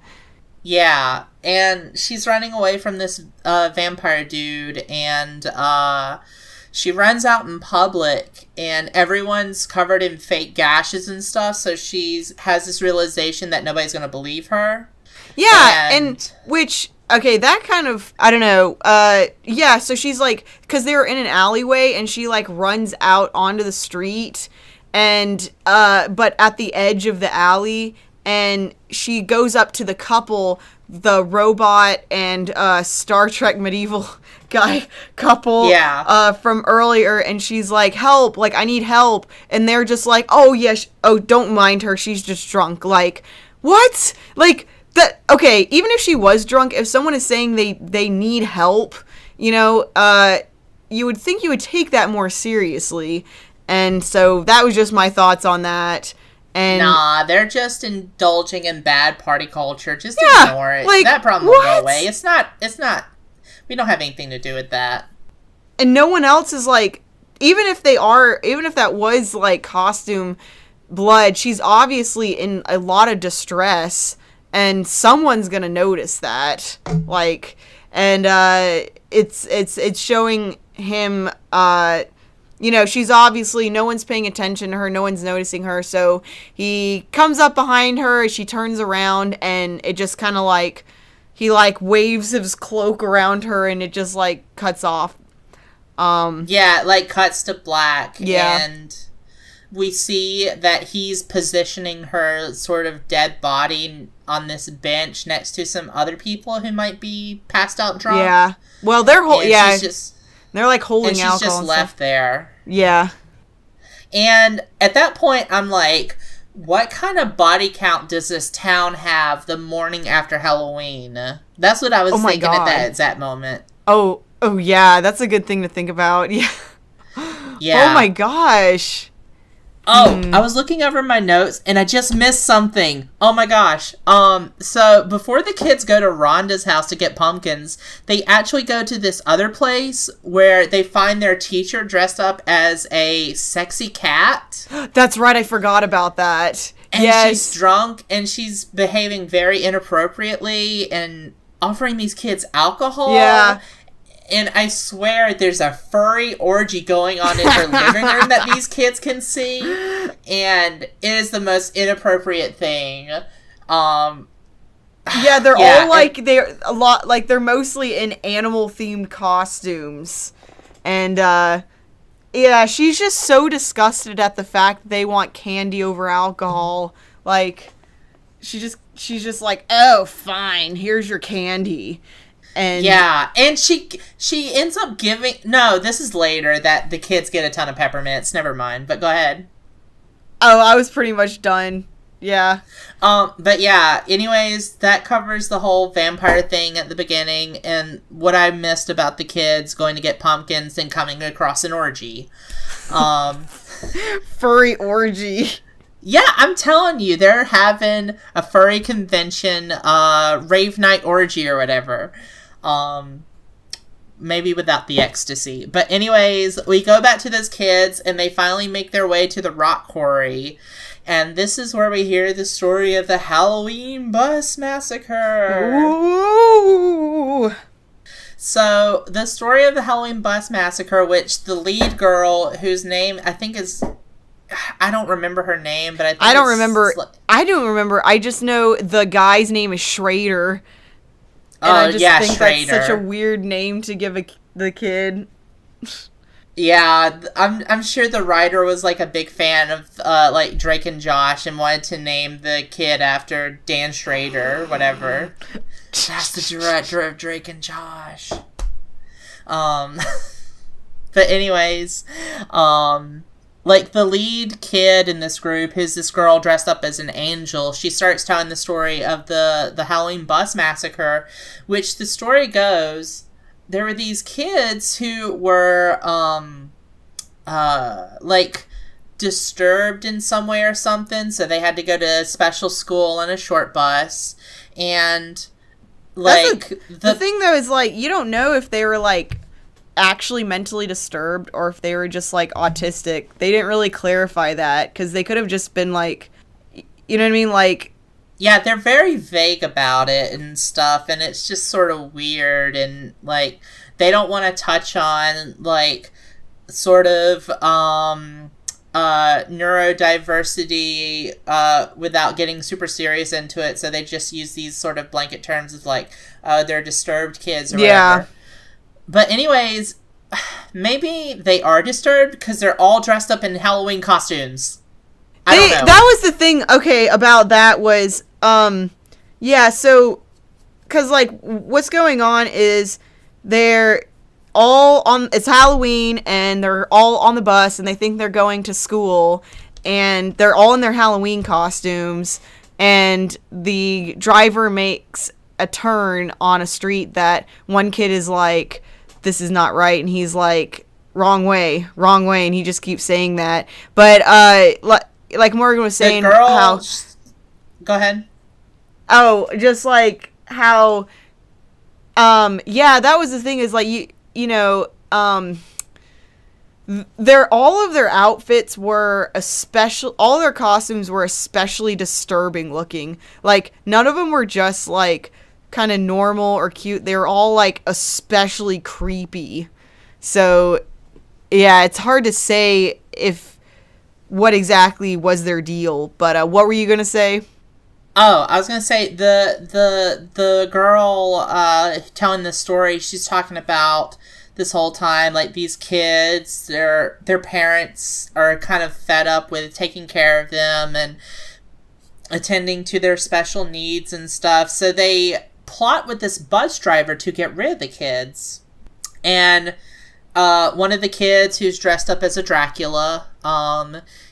Yeah, and she's running away from this vampire dude, and she runs out in public, and everyone's covered in fake gashes and stuff, so has this realization that nobody's going to believe her. Yeah, and which, okay, that kind of, I don't know, yeah, so she's like, because they were in an alleyway, and she, like, runs out onto the street, and, but at the edge of the alley, and she goes up to the couple, the robot and, Star Trek medieval guy couple, from earlier, and she's like, help, like, I need help, and they're just like, oh, yeah, don't mind her, she's just drunk, like, what? Like, that, okay, even if she was drunk, if someone is saying they need help, you know, you would think you would take that more seriously, and so that was just my thoughts on that. And nah, they're just indulging in bad party culture. Just ignore it. Like, that problem will go away. It's not, we don't have anything to do with that. And no one else is like, even if that was like costume blood, she's obviously in a lot of distress, and someone's gonna notice that. Like, and it's showing him, you know, she's obviously, no one's paying attention to her, no one's noticing her, so he comes up behind her, she turns around, and it just kind of like, he like waves his cloak around her, and it just like cuts off. Yeah, like cuts to black. Yeah. And we see that he's positioning her sort of dead body on this bench next to some other people who might be passed out drunk. Yeah. Well, they're they're like holding alcohol. And she's just left there. Yeah. And at that point, I'm like, what kind of body count does this town have the morning after Halloween? That's what I was thinking at that exact moment. Oh, yeah. That's a good thing to think about. Yeah. Yeah. Oh, my gosh. Oh, I was looking over my notes, and I just missed something. Oh my gosh. So before the kids go to Rhonda's house to get pumpkins, they actually go to this other place where they find their teacher dressed up as a sexy cat. That's right, I forgot about that. And she's drunk, and she's behaving very inappropriately and offering these kids alcohol. Yeah. And I swear there's a furry orgy going on in her living room that these kids can see. And it is the most inappropriate thing. Yeah, they're all like, they're mostly in animal themed costumes. And, yeah, she's just so disgusted at the fact that they want candy over alcohol. Like, she's just like, oh, fine, here's your candy. And yeah, and she ends up giving... No, this is later that the kids get a ton of peppermints. Never mind, but go ahead. Oh, I was pretty much done. Yeah. But yeah, anyways, that covers the whole vampire thing at the beginning and what I missed about the kids going to get pumpkins and coming across an orgy. Furry orgy. Yeah, I'm telling you, they're having a furry convention, rave night orgy or whatever. Maybe without the ecstasy. But anyways, we go back to those kids and they finally make their way to the rock quarry. And this is where we hear the story of the Halloween Bus Massacre. Ooh. So, the story of the Halloween Bus Massacre, which the lead girl, whose name I think is... I don't remember her name, but I don't remember. I just know the guy's name is Schrader. And I just think Schrader. That's such a weird name to give the kid. Yeah, I'm sure the writer was like a big fan of like Drake and Josh and wanted to name the kid after Dan Schrader, whatever. That's the director of Drake and Josh. But anyways, like the lead kid in this group, who's this girl dressed up as an angel, she starts telling the story of the Halloween Bus Massacre, which the story goes, there were these kids who were, like, disturbed in some way or something, so they had to go to a special school on a short bus, and, like... The thing, though, is, like, you don't know if they were, like, actually mentally disturbed or if they were just, like, autistic. They didn't really clarify that, because they could have just been, like, you know what I mean, like... Yeah, they're very vague about it and stuff, and it's just sort of weird, and, like, they don't want to touch on, like, sort of, neurodiversity, without getting super serious into it, so they just use these sort of blanket terms of, like, they're disturbed kids or whatever. But anyways, maybe they are disturbed because they're all dressed up in Halloween costumes. I don't know. That was the thing, okay, about that was, yeah, so, because, like, what's going on is they're all on, it's Halloween, and they're all on the bus, and they think they're going to school, and they're all in their Halloween costumes, and the driver makes a turn on a street that one kid is like, this is not right, and he's like, wrong way, and he just keeps saying that, but, like Morgan was saying, how... Go ahead. Oh, just like how, yeah, that was the thing is like, you know, all of their outfits were all their costumes were especially disturbing looking. Like, none of them were just like kind of normal or cute. They were all like especially creepy. So, yeah, it's hard to say what exactly was their deal, but what were you gonna say? Oh, I was gonna say the girl telling the story, she's talking about this whole time, like, these kids, their parents are kind of fed up with taking care of them and attending to their special needs and stuff, so they plot with this bus driver to get rid of the kids. And one of the kids, who's dressed up as a Dracula,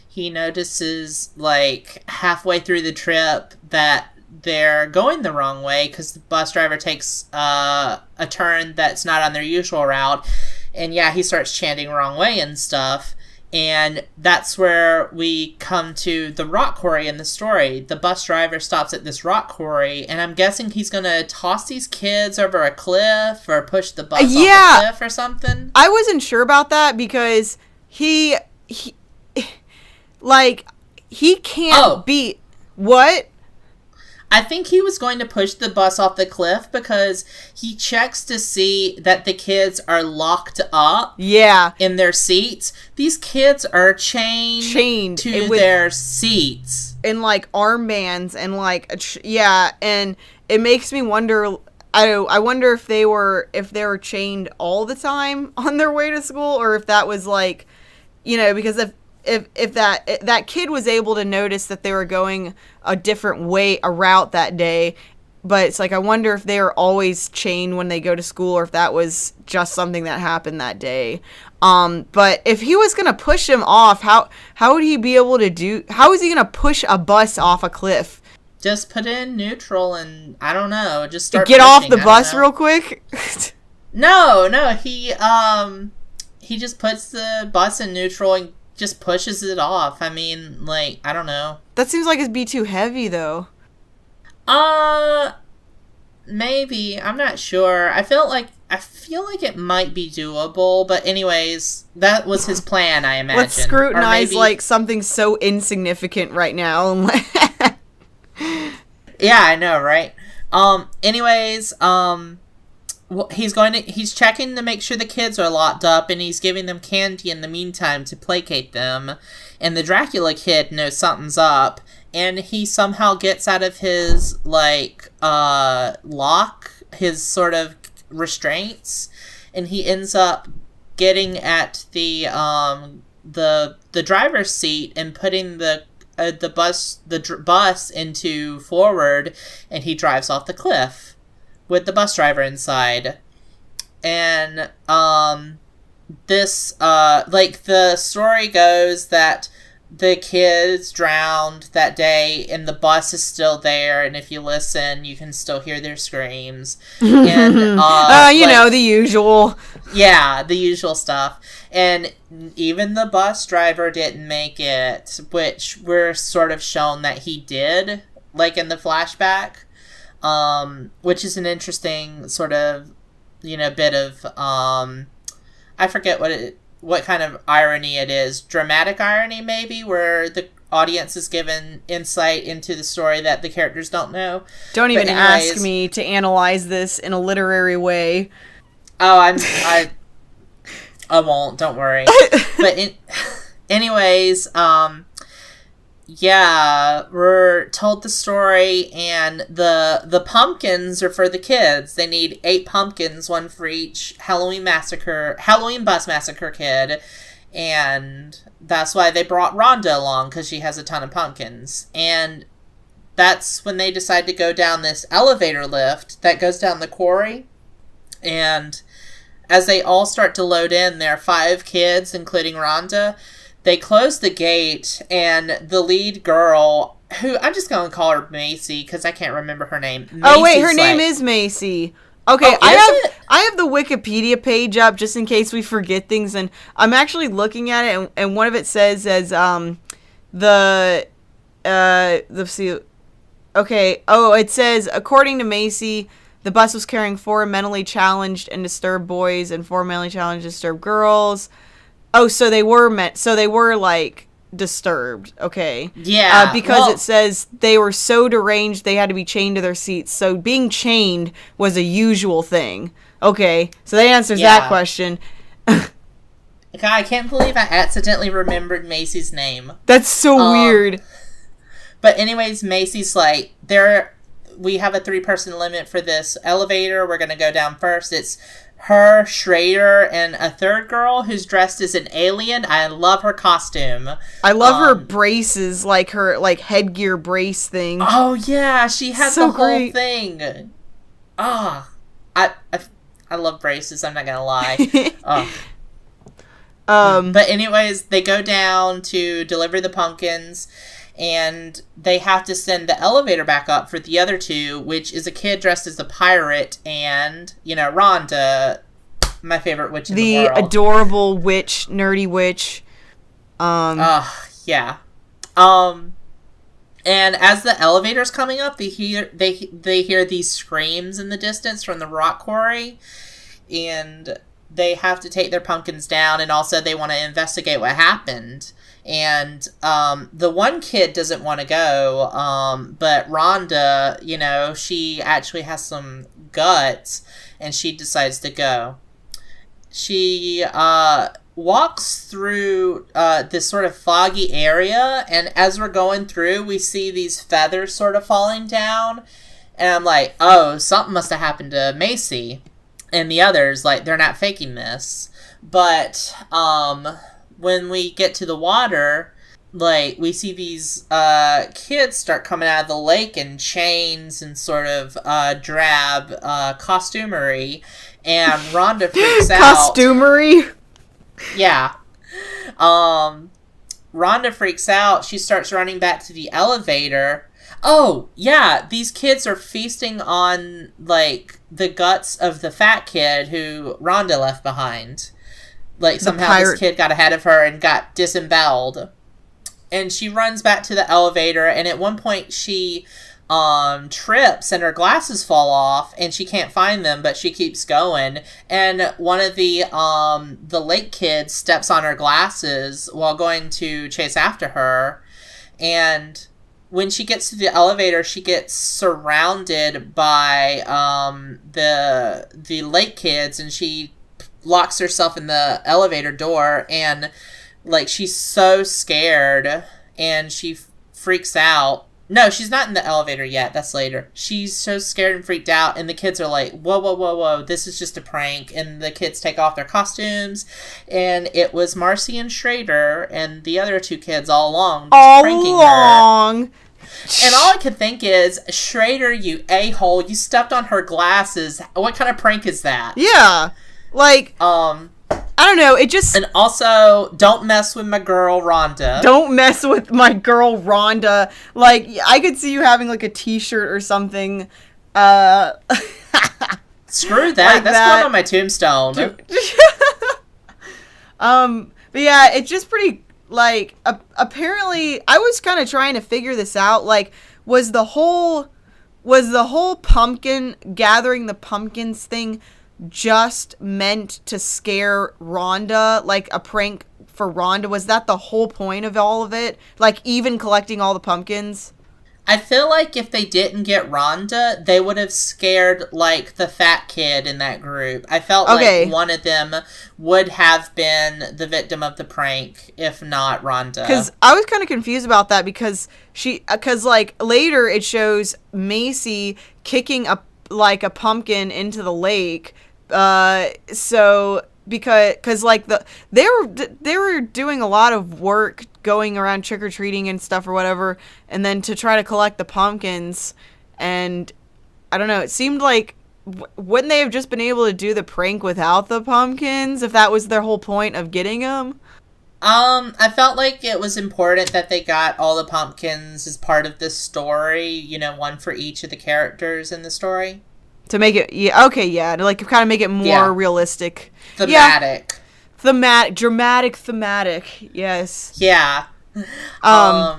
he notices, like, halfway through the trip that they're going the wrong way because the bus driver takes a turn that's not on their usual route. And, yeah, he starts chanting wrong way and stuff. And that's where we come to the rock quarry in the story. The bus driver stops at this rock quarry, and I'm guessing he's going to toss these kids over a cliff or push the bus off a cliff or something. I wasn't sure about that because he can't be... What? I think he was going to push the bus off the cliff because he checks to see that the kids are locked up in their seats. These kids are chained to their seats. And, like, armbands and, like, and it makes me wonder... I wonder if they were chained all the time on their way to school, or if that was, like, you know, because if that kid was able to notice that they were going a different way, a route that day, but it's like, I wonder if they are always chained when they go to school, or if that was just something that happened that day. But if he was gonna push him off, how would he be able to how is he gonna push a bus off a cliff? Just put it in neutral and, I don't know, just start get pushing. Off the bus real quick? No, he just puts the bus in neutral and just pushes it off. I mean, like, I don't know. That seems like it'd be too heavy, though. Maybe. I'm not sure. I feel like it might be doable, but anyways, that was his plan, I imagine. Let's scrutinize, like, something so insignificant right now. Yeah, I know, right? Anyways, he's checking to make sure the kids are locked up, and he's giving them candy in the meantime to placate them. And the Dracula kid knows something's up, and he somehow gets out of his, like, lock, his sort of restraints, and he ends up getting at the driver's seat and putting the bus into forward, and he drives off the cliff with the bus driver inside. And this like, the story goes that the kids drowned that day, and the bus is still there, and if you listen, you can still hear their screams. And you know, the usual. Yeah, the usual stuff. And even the bus driver didn't make it, which we're sort of shown that he did, like, in the flashback, which is an interesting sort of, you know, bit of, I forget what kind of irony it is. Dramatic irony, maybe, where the audience is given insight into the story that the characters don't know. Don't even ask me to analyze this in a literary way. Oh, I won't, don't worry. But anyways, yeah, we're told the story, and the pumpkins are for the kids. They need 8 pumpkins, 1 for each Halloween Bus Massacre kid, and that's why they brought Rhonda along, because she has a ton of pumpkins. And that's when they decide to go down this elevator lift that goes down the quarry, and as they all start to load in, there are 5 kids, including Rhonda. They close the gate, and the lead girl, who I'm just going to call her Macy because I can't remember her name. Oh, wait, her name is Macy. Okay, I have the Wikipedia page up just in case we forget things, and I'm actually looking at it, and one of it says as let's see. Okay, it says, according to Macy, the bus was carrying 4 mentally challenged and disturbed boys and 4 mentally challenged and disturbed girls. Oh, so they were like disturbed. Okay. Yeah. Because it says they were so deranged they had to be chained to their seats. So being chained was a usual thing. Okay. So that answers that question. God, I can't believe I accidentally remembered Macy's name. That's so weird. But anyways, Macy's like, we have a 3-person limit for this elevator. We're going to go down first. It's her, Schrader, and a 3rd girl who's dressed as an alien. I love her costume. I love her braces, like her headgear brace thing. Oh yeah, she has so the whole great thing. I love braces. I'm not gonna lie. But anyways, they go down to deliver the pumpkins, and they have to send the elevator back up for the other 2, which is a kid dressed as a pirate and, you know, Rhonda, my favorite witch in the world. The adorable witch, nerdy witch. Yeah. And as the elevator's coming up, they hear these screams in the distance from the rock quarry, and they have to take their pumpkins down, and also they want to investigate what happened. And the one kid doesn't want to go, but Rhonda, you know, she actually has some guts, and she decides to go. She walks through this sort of foggy area, and as we're going through, we see these feathers sort of falling down, and I'm like, oh, something must have happened to Macy. And the others, like, they're not faking this. But when we get to the water, like, we see these kids start coming out of the lake in chains and sort of drab costumery, and Rhonda freaks out. Costumery? Yeah. Rhonda freaks out. She starts running back to the elevator. Oh, yeah, these kids are feasting on, like, the guts of the fat kid who Rhonda left behind. Like, somehow this kid got ahead of her and got disemboweled. And she runs back to the elevator, and at one point she trips and her glasses fall off, and she can't find them, but she keeps going. And one of the lake kids steps on her glasses while going to chase after her. And when she gets to the elevator, she gets surrounded by the lake kids, and she locks herself in the elevator door, and like, she's so scared, and she freaks out. No, she's not in the elevator yet. That's later. She's so scared and freaked out, and the kids are like, whoa, whoa, whoa, whoa, this is just a prank. And the kids take off their costumes, and it was Marcy and Schrader and the other two kids all along just pranking her. And all I could think is, Schrader, you a-hole, you stepped on her glasses. What kind of prank is that? Yeah. Like, I don't know, it just... And also, don't mess with my girl, Rhonda. Don't mess with my girl, Rhonda. Like, I could see you having, like, a t-shirt or something. Screw that. Like that's going on my tombstone. But yeah, it's just pretty, like, apparently, I was kind of trying to figure this out. Like, was the whole pumpkin, gathering the pumpkins thing just meant to scare Rhonda, like a prank for Rhonda? Was that the whole point of all of it? Like, even collecting all the pumpkins? I feel like if they didn't get Rhonda, they would have scared, like, the fat kid in that group. I felt like one of them would have been the victim of the prank, if not Rhonda. Because I was kind of confused about that, because like, later it shows Macy kicking a pumpkin into the lake. So because like they were doing a lot of work going around trick-or-treating and stuff or whatever, and then to try to collect the pumpkins, and I don't know, it seemed like wouldn't they have just been able to do the prank without the pumpkins if that was their whole point of getting them? I felt like it was important that they got all the pumpkins as part of this story, you know, one for each of the characters in the story. To make it, to like kind of make it more realistic. Thematic. Dramatic, thematic, yes. Yeah. But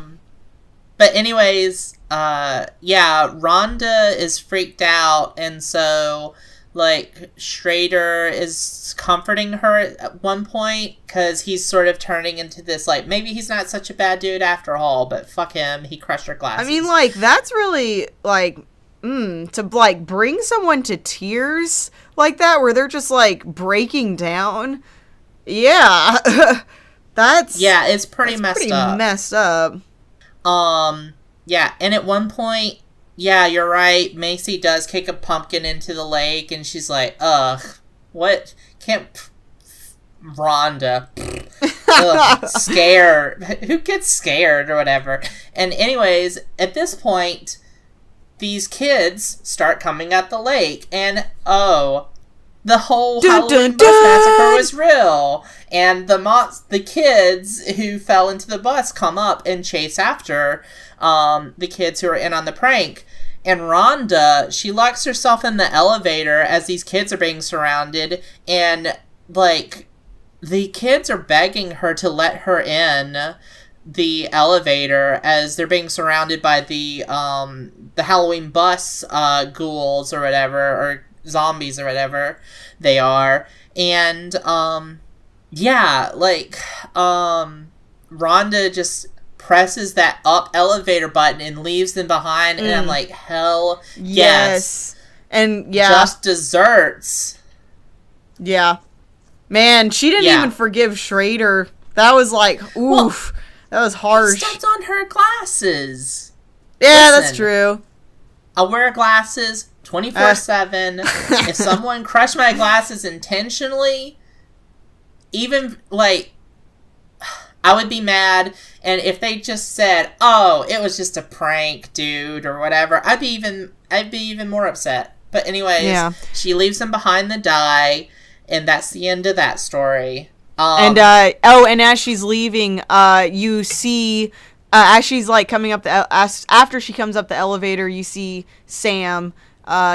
anyways, Rhonda is freaked out, and so, like, Schrader is comforting her at one point, because he's sort of turning into this, like, maybe he's not such a bad dude after all, but fuck him, he crushed her glasses. I mean, like, that's really, like... to, like, bring someone to tears like that, where they're just, like, breaking down. Yeah. it's pretty messed up. Yeah, and at one point, you're right, Macy does kick a pumpkin into the lake, and she's like, ugh, what? Can't... Rhonda. Ugh, scared. Who gets scared or whatever? And anyways, at this point... these kids start coming at the lake, and the whole Halloween Bus Massacre was real, and the kids who fell into the bus come up and chase after the kids who are in on the prank. And Rhonda, she locks herself in the elevator as these kids are being surrounded, and like the kids are begging her to let her in the elevator as they're being surrounded by the Halloween bus ghouls or whatever, or zombies or whatever they are. And Rhonda just presses that up elevator button and leaves them behind, and I'm like, hell yes. And just desserts. Yeah. Man, she didn't even forgive Schrader. That was like, oof. Well, that was harsh. He stepped on her glasses. Yeah, that's true. I wear glasses 24/7. If someone crushed my glasses intentionally, even, like, I would be mad, and if they just said, "Oh, it was just a prank, dude," or whatever, I'd be even more upset. But anyways, she leaves him behind to die, and that's the end of that story. And as she's leaving, you see, as she's like coming up after she comes up the elevator, you see Sam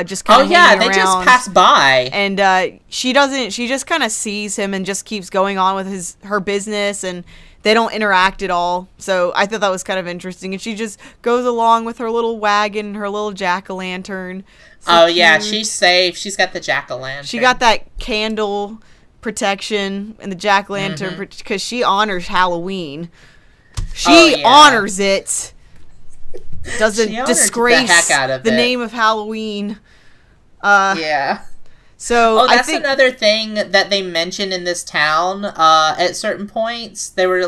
just kind of hanging around. They just pass by, and she just kind of sees him and just keeps going on with her business, and they don't interact at all. So I thought that was kind of interesting, and she just goes along with her little wagon, her little jack-o'-lantern. So cute. She's safe. She's got the jack-o'-lantern. She got that candle protection and the jack-o'-lantern because she honors Halloween. She honors it. Doesn't disgrace the name of Halloween. So that's another thing that they mentioned in this town. At certain points, they're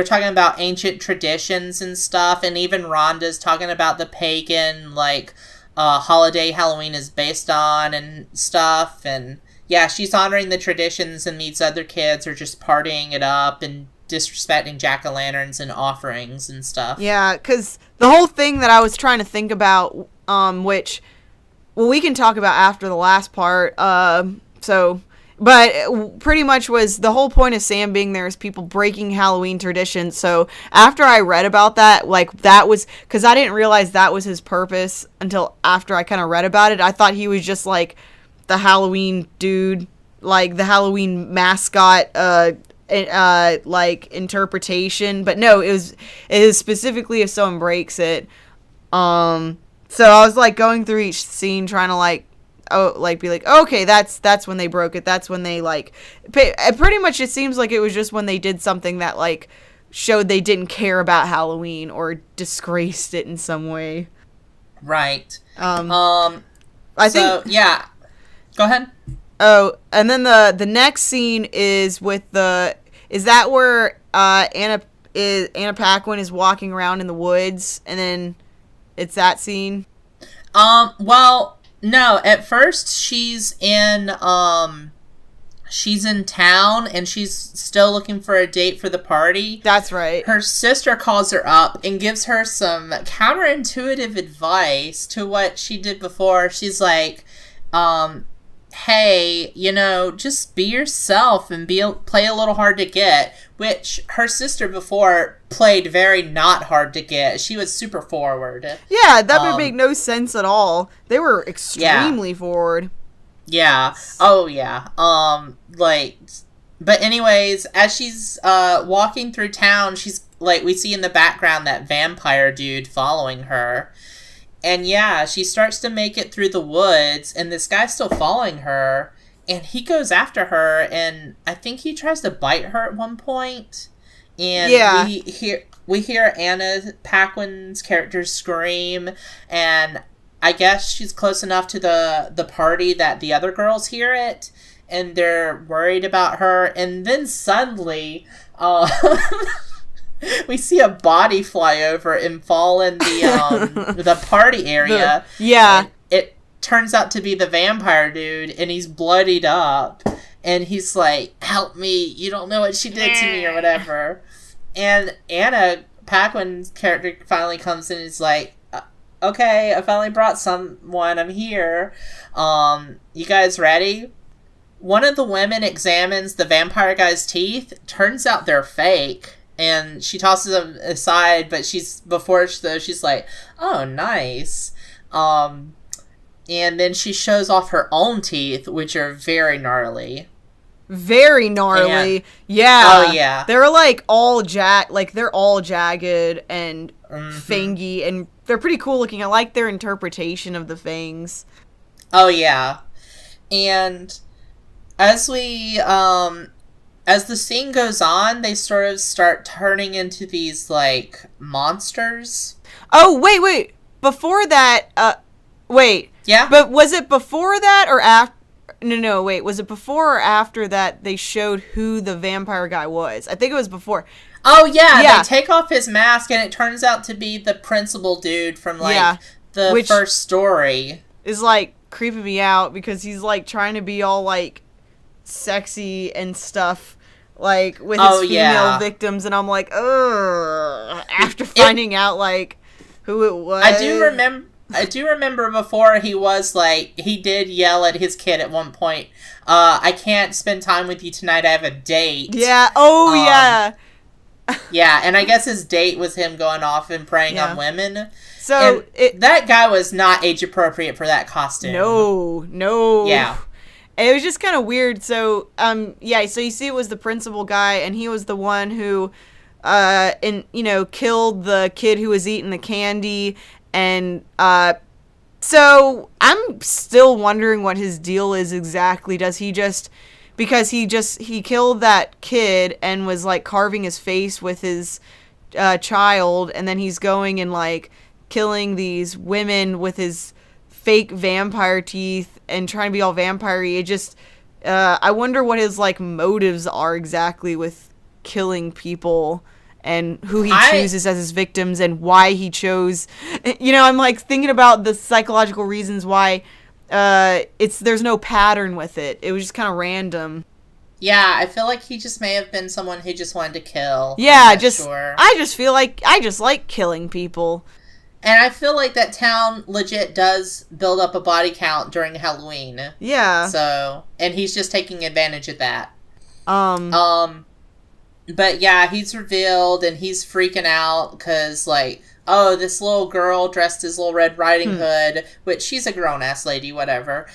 talking about ancient traditions and stuff, and even Rhonda's talking about the pagan holiday Halloween is based on and stuff. And yeah, she's honoring the traditions, and these other kids are just partying it up and disrespecting jack-o'-lanterns and offerings and stuff. Yeah, because the whole thing that I was trying to think about, which, well, we can talk about after the last part, but pretty much was the whole point of Sam being there is people breaking Halloween traditions. So after I read about that, that was, because I didn't realize that was his purpose until after I kind of read about it. I thought he was just like the Halloween dude, like the Halloween mascot, interpretation, but no, it is specifically if someone breaks it. So I was going through each scene trying to be okay, that's when they broke it, that's when they pretty much it seems like it was just when they did something that showed they didn't care about Halloween or disgraced it in some way. Right. I think go ahead. Oh, and then the next scene is with is that where Anna Paquin is walking around in the woods, and then it's that scene? Well, no, at first she's in town, and she's still looking for a date for the party. That's right. Her sister calls her up and gives her some counterintuitive advice to what she did before. She's like, hey, just be yourself and play a little hard to get, which her sister before played very not hard to get. She was super forward. Yeah, that would make no sense at all. They were extremely forward. Yeah. Oh, yeah. But anyways, as she's walking through town, she's we see in the background that vampire dude following her. And yeah, she starts to make it through the woods, and this guy's still following her, and he goes after her, and I think he tries to bite her at one point. And we hear Anna Paquin's character scream, and I guess she's close enough to the party that the other girls hear it, and they're worried about her, and then suddenly we see a body fly over and fall in the party area. It turns out to be the vampire dude, and he's bloodied up, and he's like, "Help me, you don't know what she did to me," or whatever. And Anna Paquin's character finally comes in and is like, "Okay, I finally brought someone, I'm here. You guys ready?" One of the women examines the vampire guy's teeth. Turns out they're fake. And she tosses them aside, but she's like, "Oh, nice." And then she shows off her own teeth, which are very gnarly. Very gnarly. Yeah. Oh, yeah. They're all they're all jagged and fangy, and they're pretty cool looking. I like their interpretation of the fangs. Oh, yeah. And as the scene goes on, they sort of start turning into these, monsters. Oh, wait. Before that, wait. Yeah? But was it before that or after? No, wait. Was it before or after that they showed who the vampire guy was? I think it was before. Oh, yeah. They take off his mask, and it turns out to be the principal dude from, the first story. Is, creeping me out because he's, trying to be all, sexy and stuff. like with his female victims, and I'm like, ugh. After finding out like who it was, I do remember before he was like, he did yell at his kid at one point, I can't spend time with you tonight, I have a date. Yeah. Oh yeah. Yeah, and I guess his date was him going off and preying on women. So that guy was not age appropriate for that costume. No. Yeah. It was just kind of weird. So, so you see it was the principal guy, and he was the one who, killed the kid who was eating the candy, and, so I'm still wondering what his deal is exactly. Does he just, because he killed that kid and was, like, carving his face with his, child, and then he's going and, like, killing these women with his fake vampire teeth and trying to be all vampire-y. It just, I wonder what his, like, motives are exactly with killing people and who he chooses as his victims and why he chose. I'm, like, thinking about the psychological reasons why there's no pattern with it. It was just kind of random. Yeah, I feel like he just may have been someone who just wanted to kill. Yeah, I just feel like I just like killing people. And I feel like that town legit does build up a body count during Halloween. Yeah. So, and he's just taking advantage of that. But yeah, he's revealed and he's freaking out because, like, oh, this little girl dressed as Little Red Riding Hood, which she's a grown-ass lady, whatever,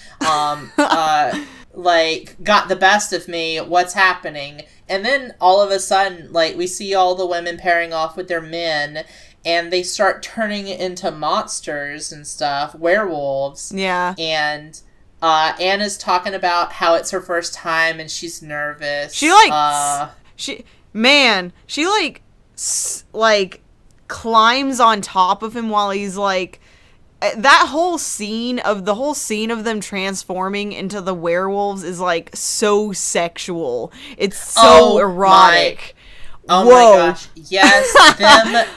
like, got the best of me. What's happening? And then all of a sudden, like, we see all the women pairing off with their men, and they start turning into monsters and stuff, werewolves. Yeah. And Anna's talking about how it's her first time and she's nervous. She climbs on top of him while he's like, that whole scene of them transforming into the werewolves is like so sexual. It's so erotic. Oh my gosh. Yes, them.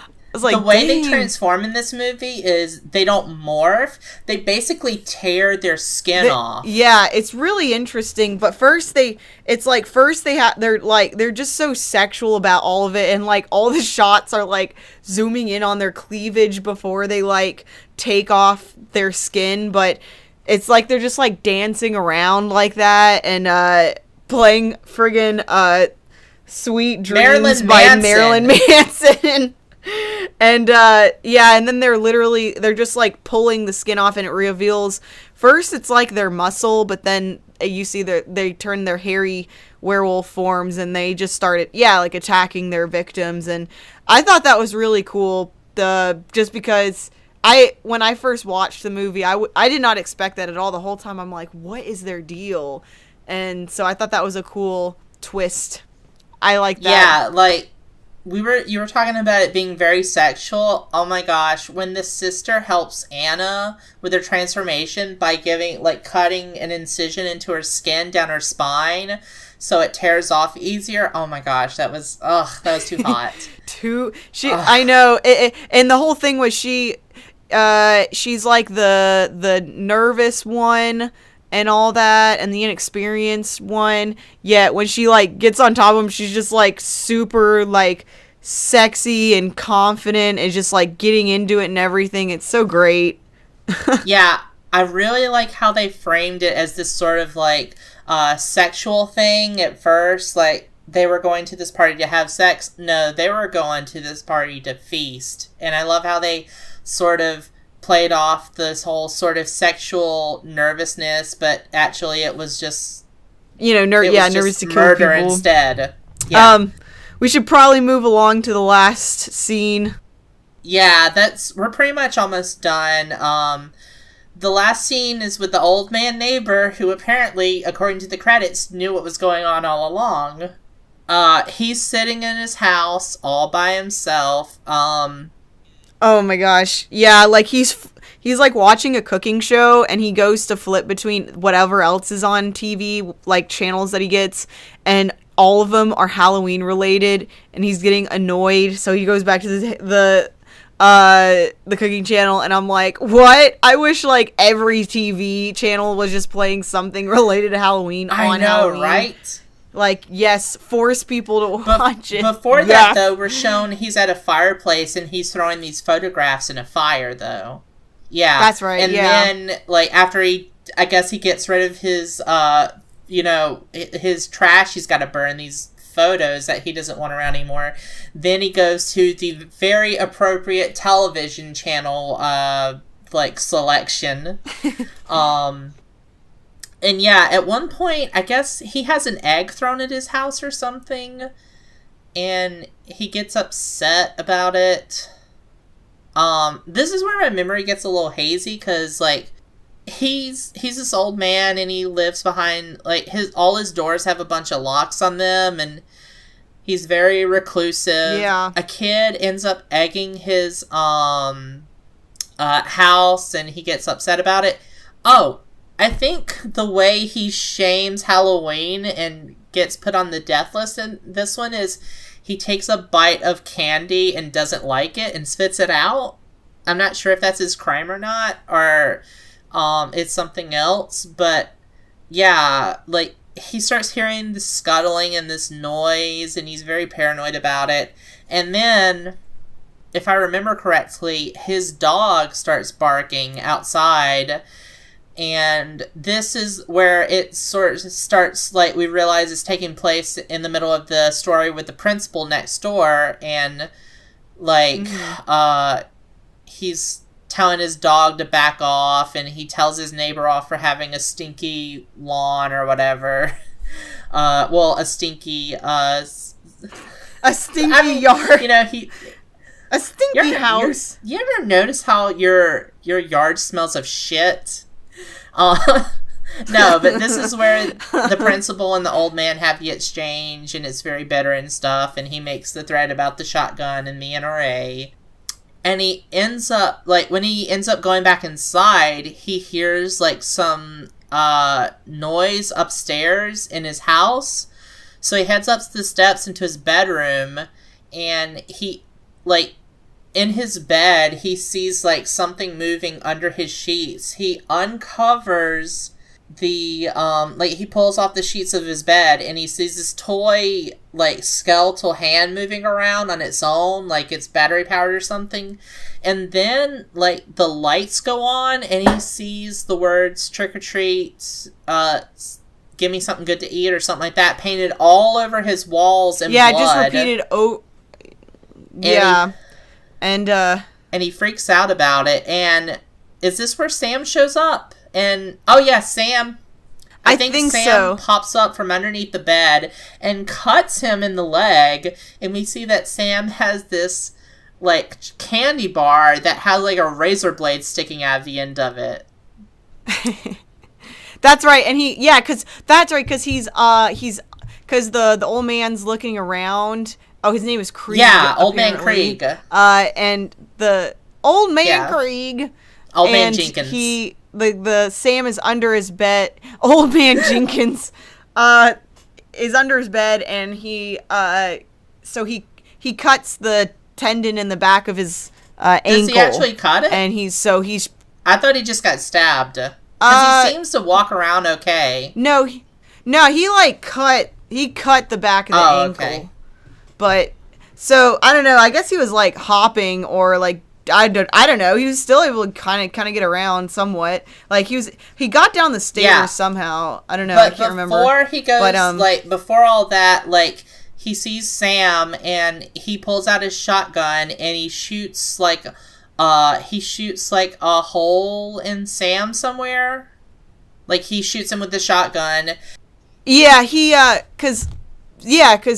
Like, the way they transform in this movie is they don't morph. They basically tear their skin off. Yeah, it's really interesting. But they're just so sexual about all of it, and like all the shots are like zooming in on their cleavage before they like take off their skin. But it's like they're just like dancing around like that and playing friggin' Sweet Dreams by Marilyn Manson. And and then they're just like pulling the skin off, and it reveals first it's like their muscle, but then you see they turn their hairy werewolf forms, and they just started like attacking their victims. And I thought that was really cool, just because when I first watched the movie, I did not expect that at all. The whole time I'm like, what is their deal? And so I thought that was a cool twist. I like that. Yeah, like you were talking about it being very sexual. Oh my gosh, when the sister helps Anna with her transformation by cutting an incision into her skin down her spine so it tears off easier. Oh my gosh, that was too hot. I know. And the whole thing was she's like the nervous one and all that, and the inexperienced one. Yet when she like gets on top of him, she's just like super like sexy and confident and just like getting into it and everything. It's so great. Yeah, I really like how they framed it as this sort of like sexual thing at first. Like, they were going to this party to have sex. No, they were going to this party to feast. And I love how they sort of played off this whole sort of sexual nervousness, but actually it was just nervous to kill murder people instead. Yeah. We should probably move along to the last scene. Yeah, we're pretty much almost done. The last scene is with the old man neighbor, who apparently, according to the credits, knew what was going on all along. He's sitting in his house all by himself. Oh my gosh. Yeah, like he's like watching a cooking show, and he goes to flip between whatever else is on TV, like channels that he gets, and all of them are Halloween related, and he's getting annoyed, so he goes back to the cooking channel, and I'm like, what? I wish like every TV channel was just playing something related to Halloween on Halloween. Right? like, yes, force people to watch it. Before that, though, we're shown he's at a fireplace and he's throwing these photographs in a fire, though. Yeah. That's right, and then, like, after he gets rid of his, his trash, he's got to burn these photos that he doesn't want around anymore. Then he goes to the very appropriate television channel, selection. And yeah, at one point, I guess he has an egg thrown at his house or something, and he gets upset about it. This is where my memory gets a little hazy, because, like, he's this old man, and he lives behind, like, all his doors have a bunch of locks on them, and he's very reclusive. Yeah. A kid ends up egging his, house, and he gets upset about it. Oh, I think the way he shames Halloween and gets put on the death list in this one is he takes a bite of candy and doesn't like it and spits it out. I'm not sure if that's his crime or not, or it's something else, but yeah, like, he starts hearing the scuttling and this noise, and he's very paranoid about it. And then, if I remember correctly, his dog starts barking outside. And this is where it sort of starts, like, we realize it's taking place in the middle of the story with the principal next door. And, like, he's telling his dog to back off, and he tells his neighbor off for having a stinky lawn or whatever. A stinky, a stinky yard. You know, a stinky house. You ever notice how your yard smells of shit? No, but this is where the principal and the old man have the exchange, and it's very bitter and stuff, and he makes the threat about the shotgun and the NRA. And he ends up, like, when he ends up going back inside, he hears, like, some noise upstairs in his house. So he heads up the steps into his bedroom, and he, like, in his bed, he sees, like, something moving under his sheets. He uncovers the, he pulls off the sheets of his bed, and he sees this toy, like, skeletal hand moving around on its own, like it's battery powered or something. And then, like, the lights go on, and he sees the words trick or treat, give me something good to eat, or something like that, painted all over his walls in blood. Just repeated, and he freaks out about it. And is this where Sam shows up? And oh yeah, Sam. I think Sam so. Pops up from underneath the bed and cuts him in the leg. And we see that Sam has this, like, candy bar that has, like, a razor blade sticking out of the end of it. That's right. And because the old man's looking around. Oh, his name is Krieg. Yeah, Old Man Krieg. And the Old Man Krieg. Old Man Jenkins. The Sam is under his bed. Old Man Jenkins is under his bed, and he cuts the tendon in the back of his ankle. Does he actually cut it? And he's. I thought he just got stabbed. Because he seems to walk around okay. No, he cut the back of the ankle. Okay. But, so, I don't know, I guess he was, like, hopping, or, like, I don't know, he was still able to kind of get around somewhat. Like, he got down the stairs somehow. I don't know, I can't remember. Before he goes, before all that, like, he sees Sam, and he pulls out his shotgun, and he shoots, like, a hole in Sam somewhere. Like, he shoots him with the shotgun. Yeah, because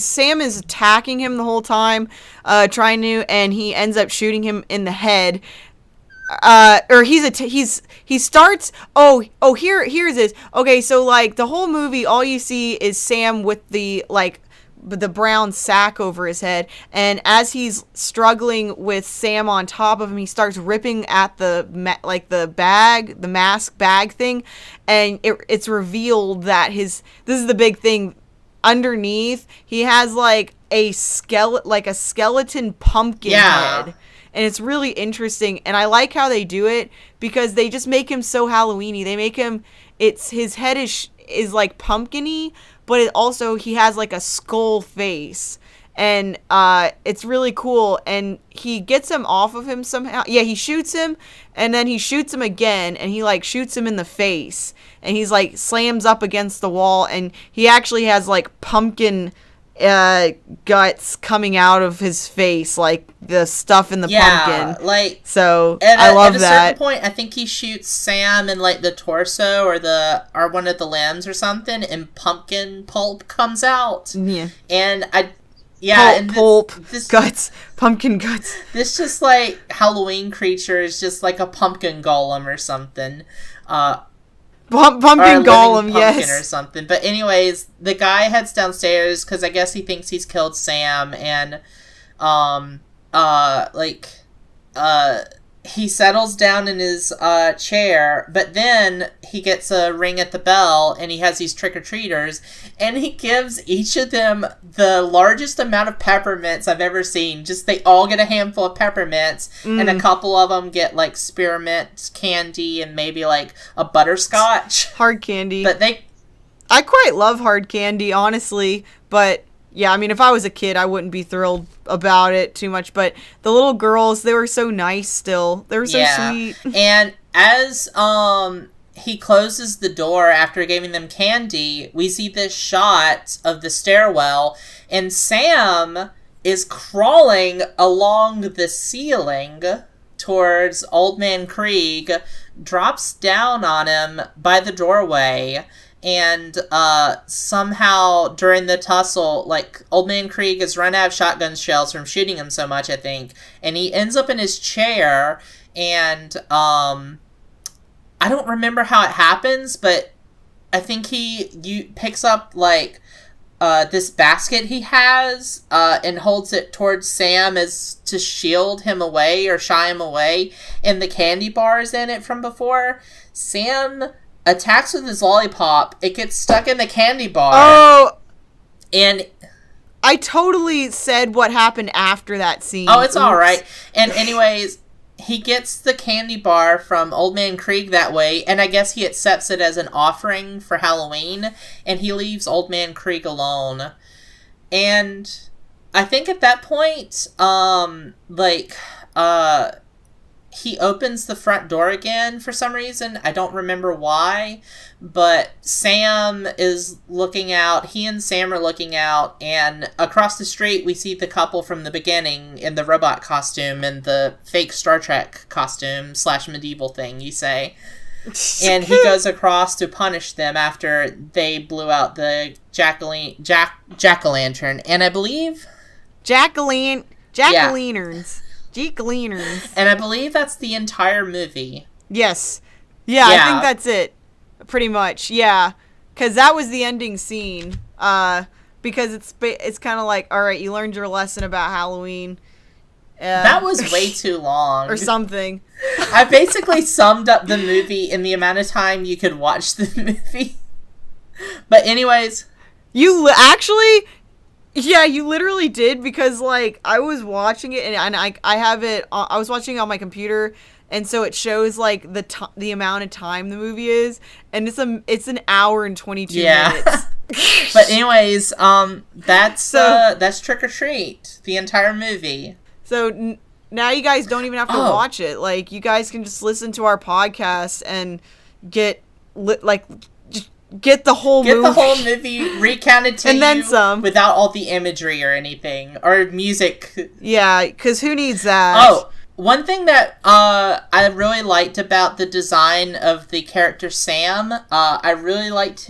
Sam is attacking him the whole time, and he ends up shooting him in the head. Here's this. Okay, so, like, the whole movie, all you see is Sam with the, like, the brown sack over his head, and as he's struggling with Sam on top of him, he starts ripping at the mask bag thing, and it's revealed that this is the big thing. Underneath, he has, like, a skeleton pumpkin head, and it's really interesting, and I like how they do it, because they just make him so Halloween-y. They make him, his head is is like pumpkin-y, but he has like a skull face. And it's really cool. And he gets him off of him somehow. Yeah, he shoots him, and then he shoots him again, and he like shoots him in the face. And he's like slams up against the wall, and he actually has like pumpkin guts coming out of his face, like the stuff in the pumpkin. Like, so I love that. At a certain point, I think he shoots Sam in like the torso or one of the limbs or something, and pumpkin pulp comes out. Yeah, and pulp guts, pumpkin guts. This just like Halloween creature is just like a pumpkin golem or something. Pumpkin golem, yes, or something. But anyways, the guy heads downstairs because I guess he thinks he's killed Sam, and he settles down in his chair, but then he gets a ring at the bell, and he has these trick-or-treaters, and he gives each of them the largest amount of peppermints I've ever seen. Just, they all get a handful of peppermints, and a couple of them get, like, spearmint candy and maybe, like, a butterscotch. Hard candy. But I quite love hard candy, honestly, but... yeah, I mean, if I was a kid, I wouldn't be thrilled about it too much. But the little girls, they were so nice still. They were so sweet. And as he closes the door after giving them candy, we see this shot of the stairwell. And Sam is crawling along the ceiling towards Old Man Krieg, drops down on him by the doorway. And somehow during the tussle, like, Old Man Krieg has run out of shotgun shells from shooting him so much, I think. And he ends up in his chair, and I don't remember how it happens, but I think he picks up, like, this basket he has and holds it towards Sam as to shield him away or shy him away. And the candy bar is in it from before. Sam... attacks with his lollipop. It gets stuck in the candy bar. Oh! And... I totally said what happened after that scene. Oh, it's alright. And anyways, he gets the candy bar from Old Man Krieg that way, and I guess he accepts it as an offering for Halloween, and he leaves Old Man Krieg alone. And I think at that point, he opens the front door again for some reason. I don't remember why, but Sam is looking out. He and Sam are looking out, and across the street we see the couple from the beginning in the robot costume and the fake Star Trek costume / medieval thing, you say. And he goes across to punish them after they blew out the jack-o'-lantern. And I believe... Jack-o'-lanterns. Jack-o'-lanterns. And I believe that's the entire movie. Yes. Yeah, I think that's it. Pretty much, yeah. Because that was the ending scene. Because it's kind of like, all right, you learned your lesson about Halloween. That was way too long. Or something. I basically summed up the movie in the amount of time you could watch the movie. But anyways. You actually... Yeah, you literally did, because, like, I was watching it, and I have it, I was watching it on my computer, and so it shows, like, the amount of time the movie is, and it's an hour and 22 minutes. But anyways, that's Trick or Treat, the entire movie. So, now you guys don't even have to watch it. Like, you guys can just listen to our podcast and get the whole movie. Get the whole movie recounted to and you then some. Without all the imagery or anything. Or music. Yeah, because who needs that? Oh, one thing that I really liked about the design of the character Sam, I really liked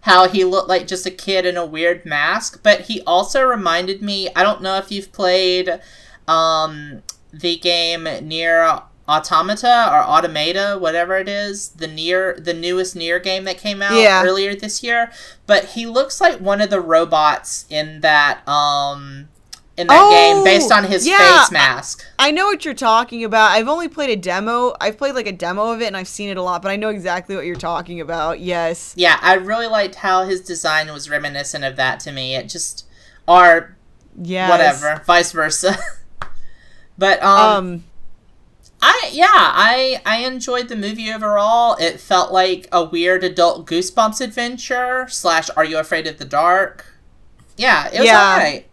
how he looked like just a kid in a weird mask, but he also reminded me, I don't know if you've played the game Nier Automata or Automata, whatever it is, the newest Nier game that came out earlier this year. But he looks like one of the robots in that game, based on his face mask. I know what you're talking about. I've only played a demo. I've played like a demo of it, and I've seen it a lot, but I know exactly what you're talking about. Yes. Yeah, I really liked how his design was reminiscent of that to me. It just, or whatever, vice versa. But I enjoyed the movie overall. It felt like a weird adult Goosebumps adventure / Are You Afraid of the Dark? Yeah, it was alright.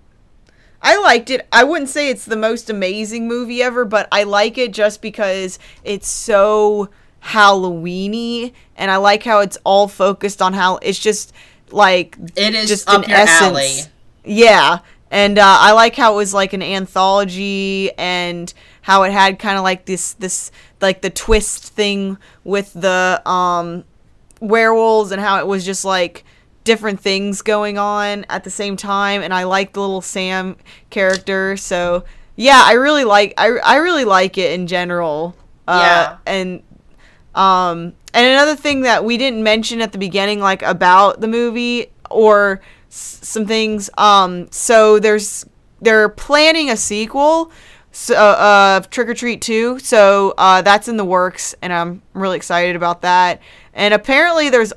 I liked it. I wouldn't say it's the most amazing movie ever, but I like it just because it's so Halloween-y, and I like how it's all focused on how it's just like it is just up an your essence. alley. Yeah, and I like how it was like an anthology, and how it had kind of like this like the twist thing with the werewolves, and how it was just like different things going on at the same time. And I like the little Sam character, so yeah, I really like it in general. And another thing that we didn't mention at the beginning, like about the movie or some things, so they're planning a sequel of Trick or Treat 2, so that's in the works, and I'm really excited about that. And apparently there was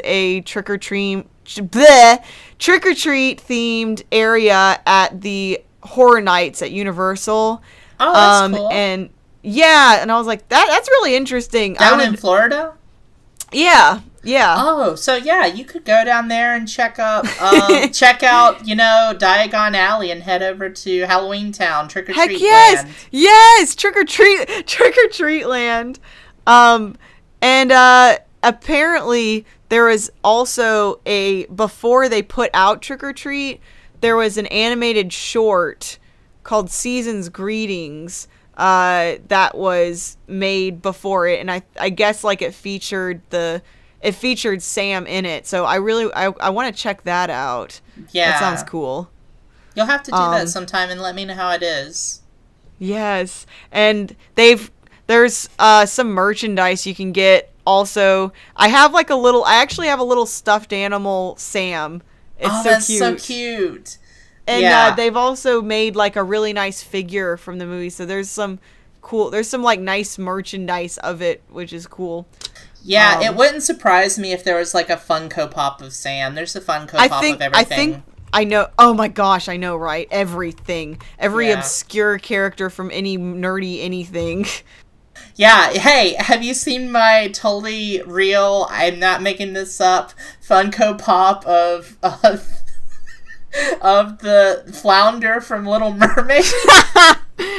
a trick or treat themed area at the Horror Nights at Universal. Oh, that's cool. And yeah, and I was like, that's really interesting. Down in Florida? Yeah. Oh, so yeah, you could go down there and check out, Diagon Alley and head over to Halloween Town, Trick or Treat Land. Yes, Trick or Treat Land. And apparently there was also before they put out Trick or Treat, there was an animated short called Season's Greetings that was made before it, and I guess like it featured Sam in it, so I want to check that out. Yeah, that sounds cool. You'll have to do that sometime and let me know how it is. Yes, and there's some merchandise you can get. Also, I actually have a little stuffed animal Sam. It's so cute. And they've also made like a really nice figure from the movie, so there's some like nice merchandise of it, which is cool. Yeah, it wouldn't surprise me if there was like a Funko Pop of Sam. There's a Funko Pop of everything. I know. Oh my gosh, I know, right? Everything. Every obscure character from any nerdy anything. Yeah, hey, have you seen my totally real, I'm not making this up, Funko Pop of the flounder from Little Mermaid?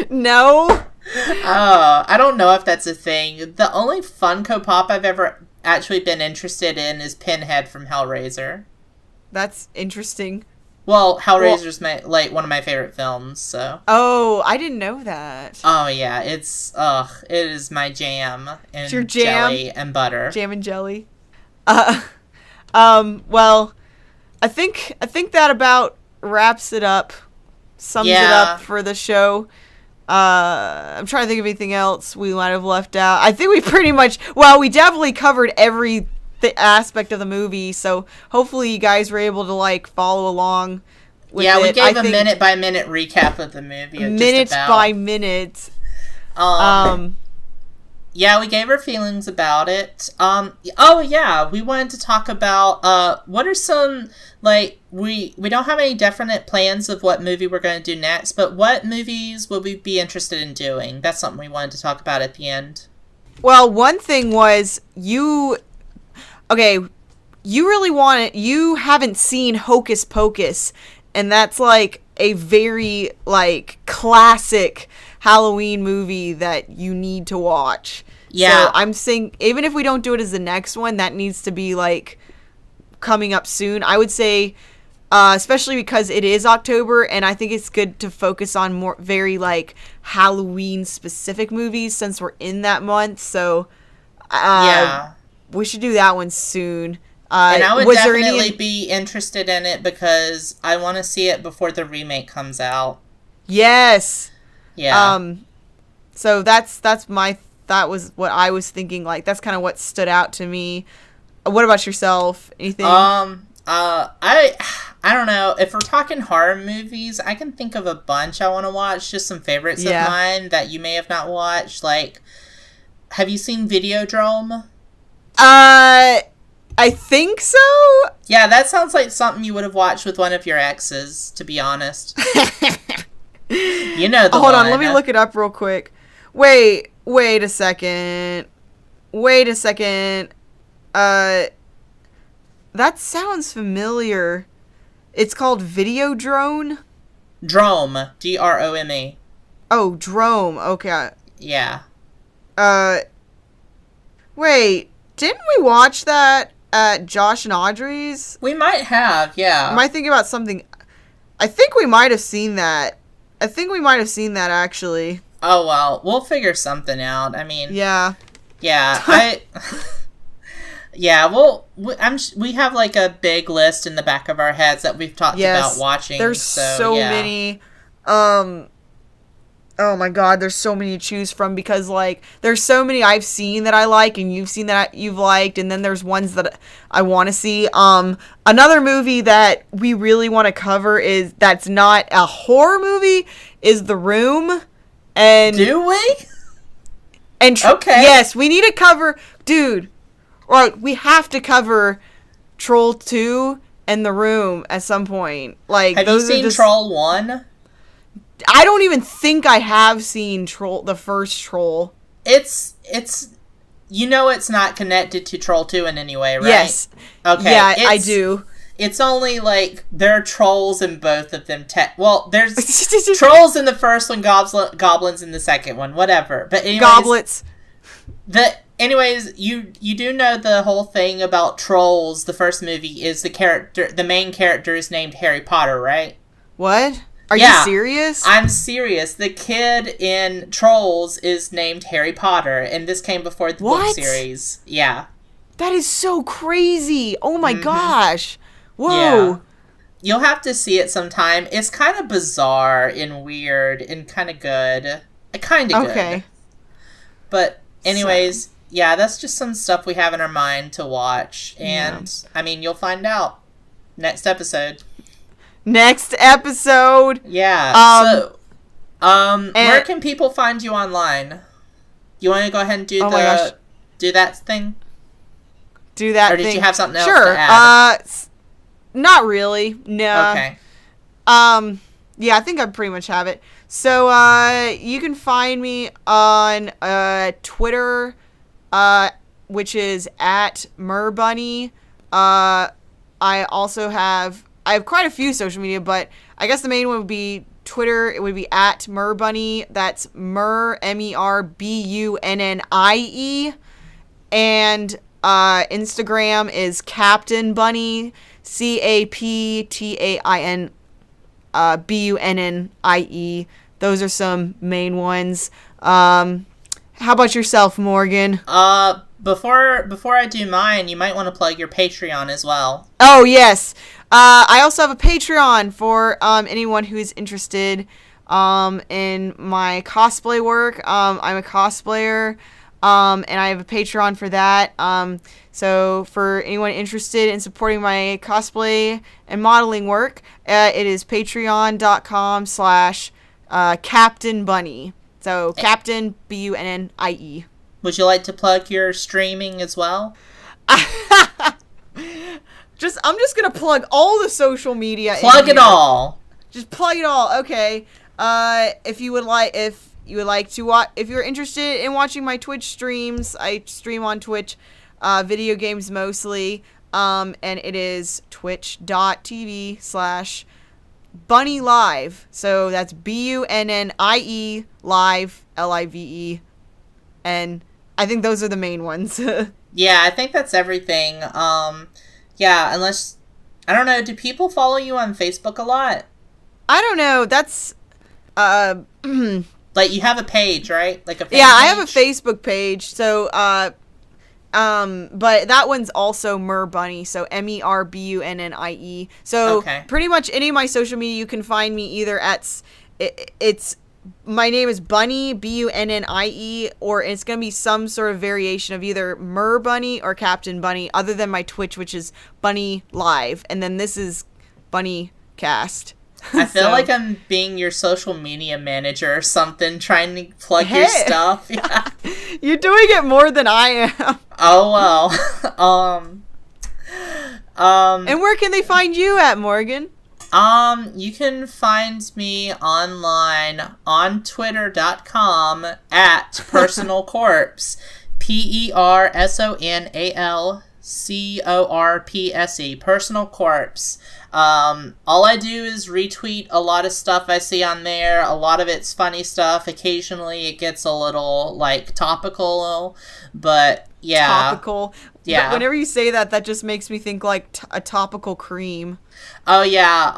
No. I don't know if that's a thing. The only Funko Pop I've ever actually been interested in is Pinhead from Hellraiser. That's interesting. Well, Hellraiser's one of my favorite films, so. Oh, I didn't know that. Oh yeah, it is my jam and it's your jam? Jelly and butter. Jam and jelly. Well, I think that about wraps it up. Sums it up for the show. I'm trying to think of anything else we might have left out. I think we we definitely covered every aspect of the movie, so hopefully you guys were able to like follow along with it. We gave a minute by minute recap of the movie. Minute by minute. Yeah, we gave our feelings about it. We wanted to talk about what are some, like, we don't have any definite plans of what movie we're going to do next, but what movies will we be interested in doing? That's something we wanted to talk about at the end. Well, one thing was you haven't seen Hocus Pocus, and that's like a very like classic Halloween movie that you need to watch. Yeah. So I'm saying even if we don't do it as the next one, that needs to be like coming up soon. I would say especially because it is October, and I think it's good to focus on more very like Halloween specific movies since we're in that month. So we should do that one soon. And I would definitely be interested in it because I want to see it before the remake comes out. Yes. Yeah. So that was what I was thinking. Like that's kind of what stood out to me. What about yourself? Anything? I don't know. If we're talking horror movies, I can think of a bunch I want to watch. Just some favorites of mine that you may have not watched. Like, have you seen Videodrome? I think so. Yeah, that sounds like something you would have watched with one of your exes, to be honest. You know the Hold on, let me look it up real quick. Wait, Wait a second. That sounds familiar. It's called Videodrome? Drome. Drome. Oh, Drome. Okay. Yeah. Wait. Didn't we watch that at Josh and Audrey's? We might have, yeah. Am I thinking about something? I think we might have seen that. Actually. Oh, well. We'll figure something out. I mean... Yeah. Yeah, we have like a big list in the back of our heads that we've talked about watching. There's so many. Oh my god, there's so many to choose from because like there's so many I've seen that I like and you've seen that you've liked, and then there's ones that I want to see. Another movie that we really want to cover that's not a horror movie is The Room. And do we? And okay. Yes, we need to cover, dude. Right, we have to cover Troll 2 and The Room at some point. Like, have you seen Troll 1? I don't even think I have seen the first Troll. It's it's not connected to Troll 2 in any way, right? Yes. Okay. Yeah, I do. It's only, like, there are trolls in both of them. Well, there's trolls in the first one, goblins in the second one, whatever. But anyways... Goblets. Anyways, you do know the whole thing about Trolls, the first movie, is the main character is named Harry Potter, right? What? Are you serious? I'm serious. The kid in Trolls is named Harry Potter, and this came before the book series. Yeah. That is so crazy. Oh my gosh. Whoa. Yeah. You'll have to see it sometime. It's kind of bizarre and weird and kind of good. Kind of good. Okay. But anyways, yeah, that's just some stuff we have in our mind to watch. And, I mean, you'll find out next episode. Yeah. Where can people find you online? You want to go ahead and do that thing? Do that thing? Or did you have something else to add? Not really. No. Okay. Yeah, I think I pretty much have it. So, you can find me on Twitter, which is at MurBunnie. I have quite a few social media, but I guess the main one would be Twitter. It would be at MurBunnie. That's MerbUnnie. And Instagram is Captain Bunnie. CaptainBunnie. Those are some main ones. How about yourself, Morgan? Before I do mine, you might want to plug your Patreon as well. Oh, yes. I also have a Patreon for anyone who is interested in my cosplay work. I'm a cosplayer, and I have a Patreon for that. So for anyone interested in supporting my cosplay and modeling work, it is patreon.com/Captain Bunnie. So Captain Bunnie. Would you like to plug your streaming as well? I'm just gonna plug all the social media. Plug it all. Just plug it all. Okay. If you're interested in watching my Twitch streams, I stream on Twitch, video games mostly, and it is twitch.tv/Bunnie Live. So that's BUNNIE live, LIVE, and I think those are the main ones. Yeah, I think that's everything. Yeah, unless, I don't know, do people follow you on Facebook a lot? I don't know. That's like, you have a page, right? Like a fan page? I have a Facebook page. So but that one's also MurBunnie, so MERBUNNIE. So pretty much any of my social media, you can find me either at it's my name is Bunnie, BUNNIE, or it's gonna be some sort of variation of either MurBunnie or Captain Bunnie, other than my Twitch, which is Bunnie Live, and then this is Bunniecast. I feel like I'm being your social media manager or something, trying to plug your stuff. Yeah. You're doing it more than I am. Oh, well. And where can they find you at, Morgan? You can find me online on twitter.com at Personal Corpse. PersonalCorpse. Personal Corpse. All I do is retweet a lot of stuff I see on there. A lot of it's funny stuff. Occasionally it gets a little, like, topical, but yeah. Topical? Yeah. Whenever you say that, that just makes me think, like, a topical cream. Oh, yeah,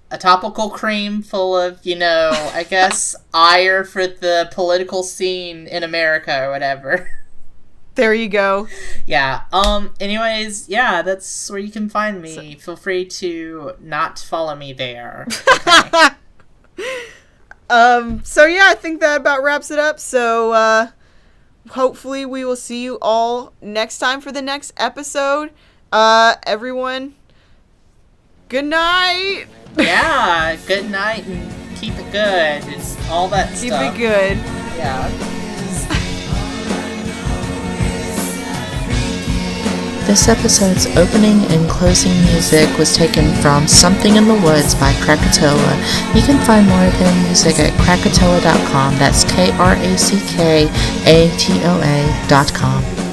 a topical cream full of, I guess, ire for the political scene in America or whatever. There you go. Yeah. Anyways, yeah, that's where you can find me. Feel free to not follow me there. Okay. So yeah, I think that about wraps it up. So, hopefully we will see you all next time for the next episode. Everyone, good night. Yeah, good night and keep it good. It's all that Keep stuff. it good. Yeah. This episode's opening and closing music was taken from Something in the Woods by Krackatoa. You can find more of their music at krackatoa.com. That's KRACKATOA.com.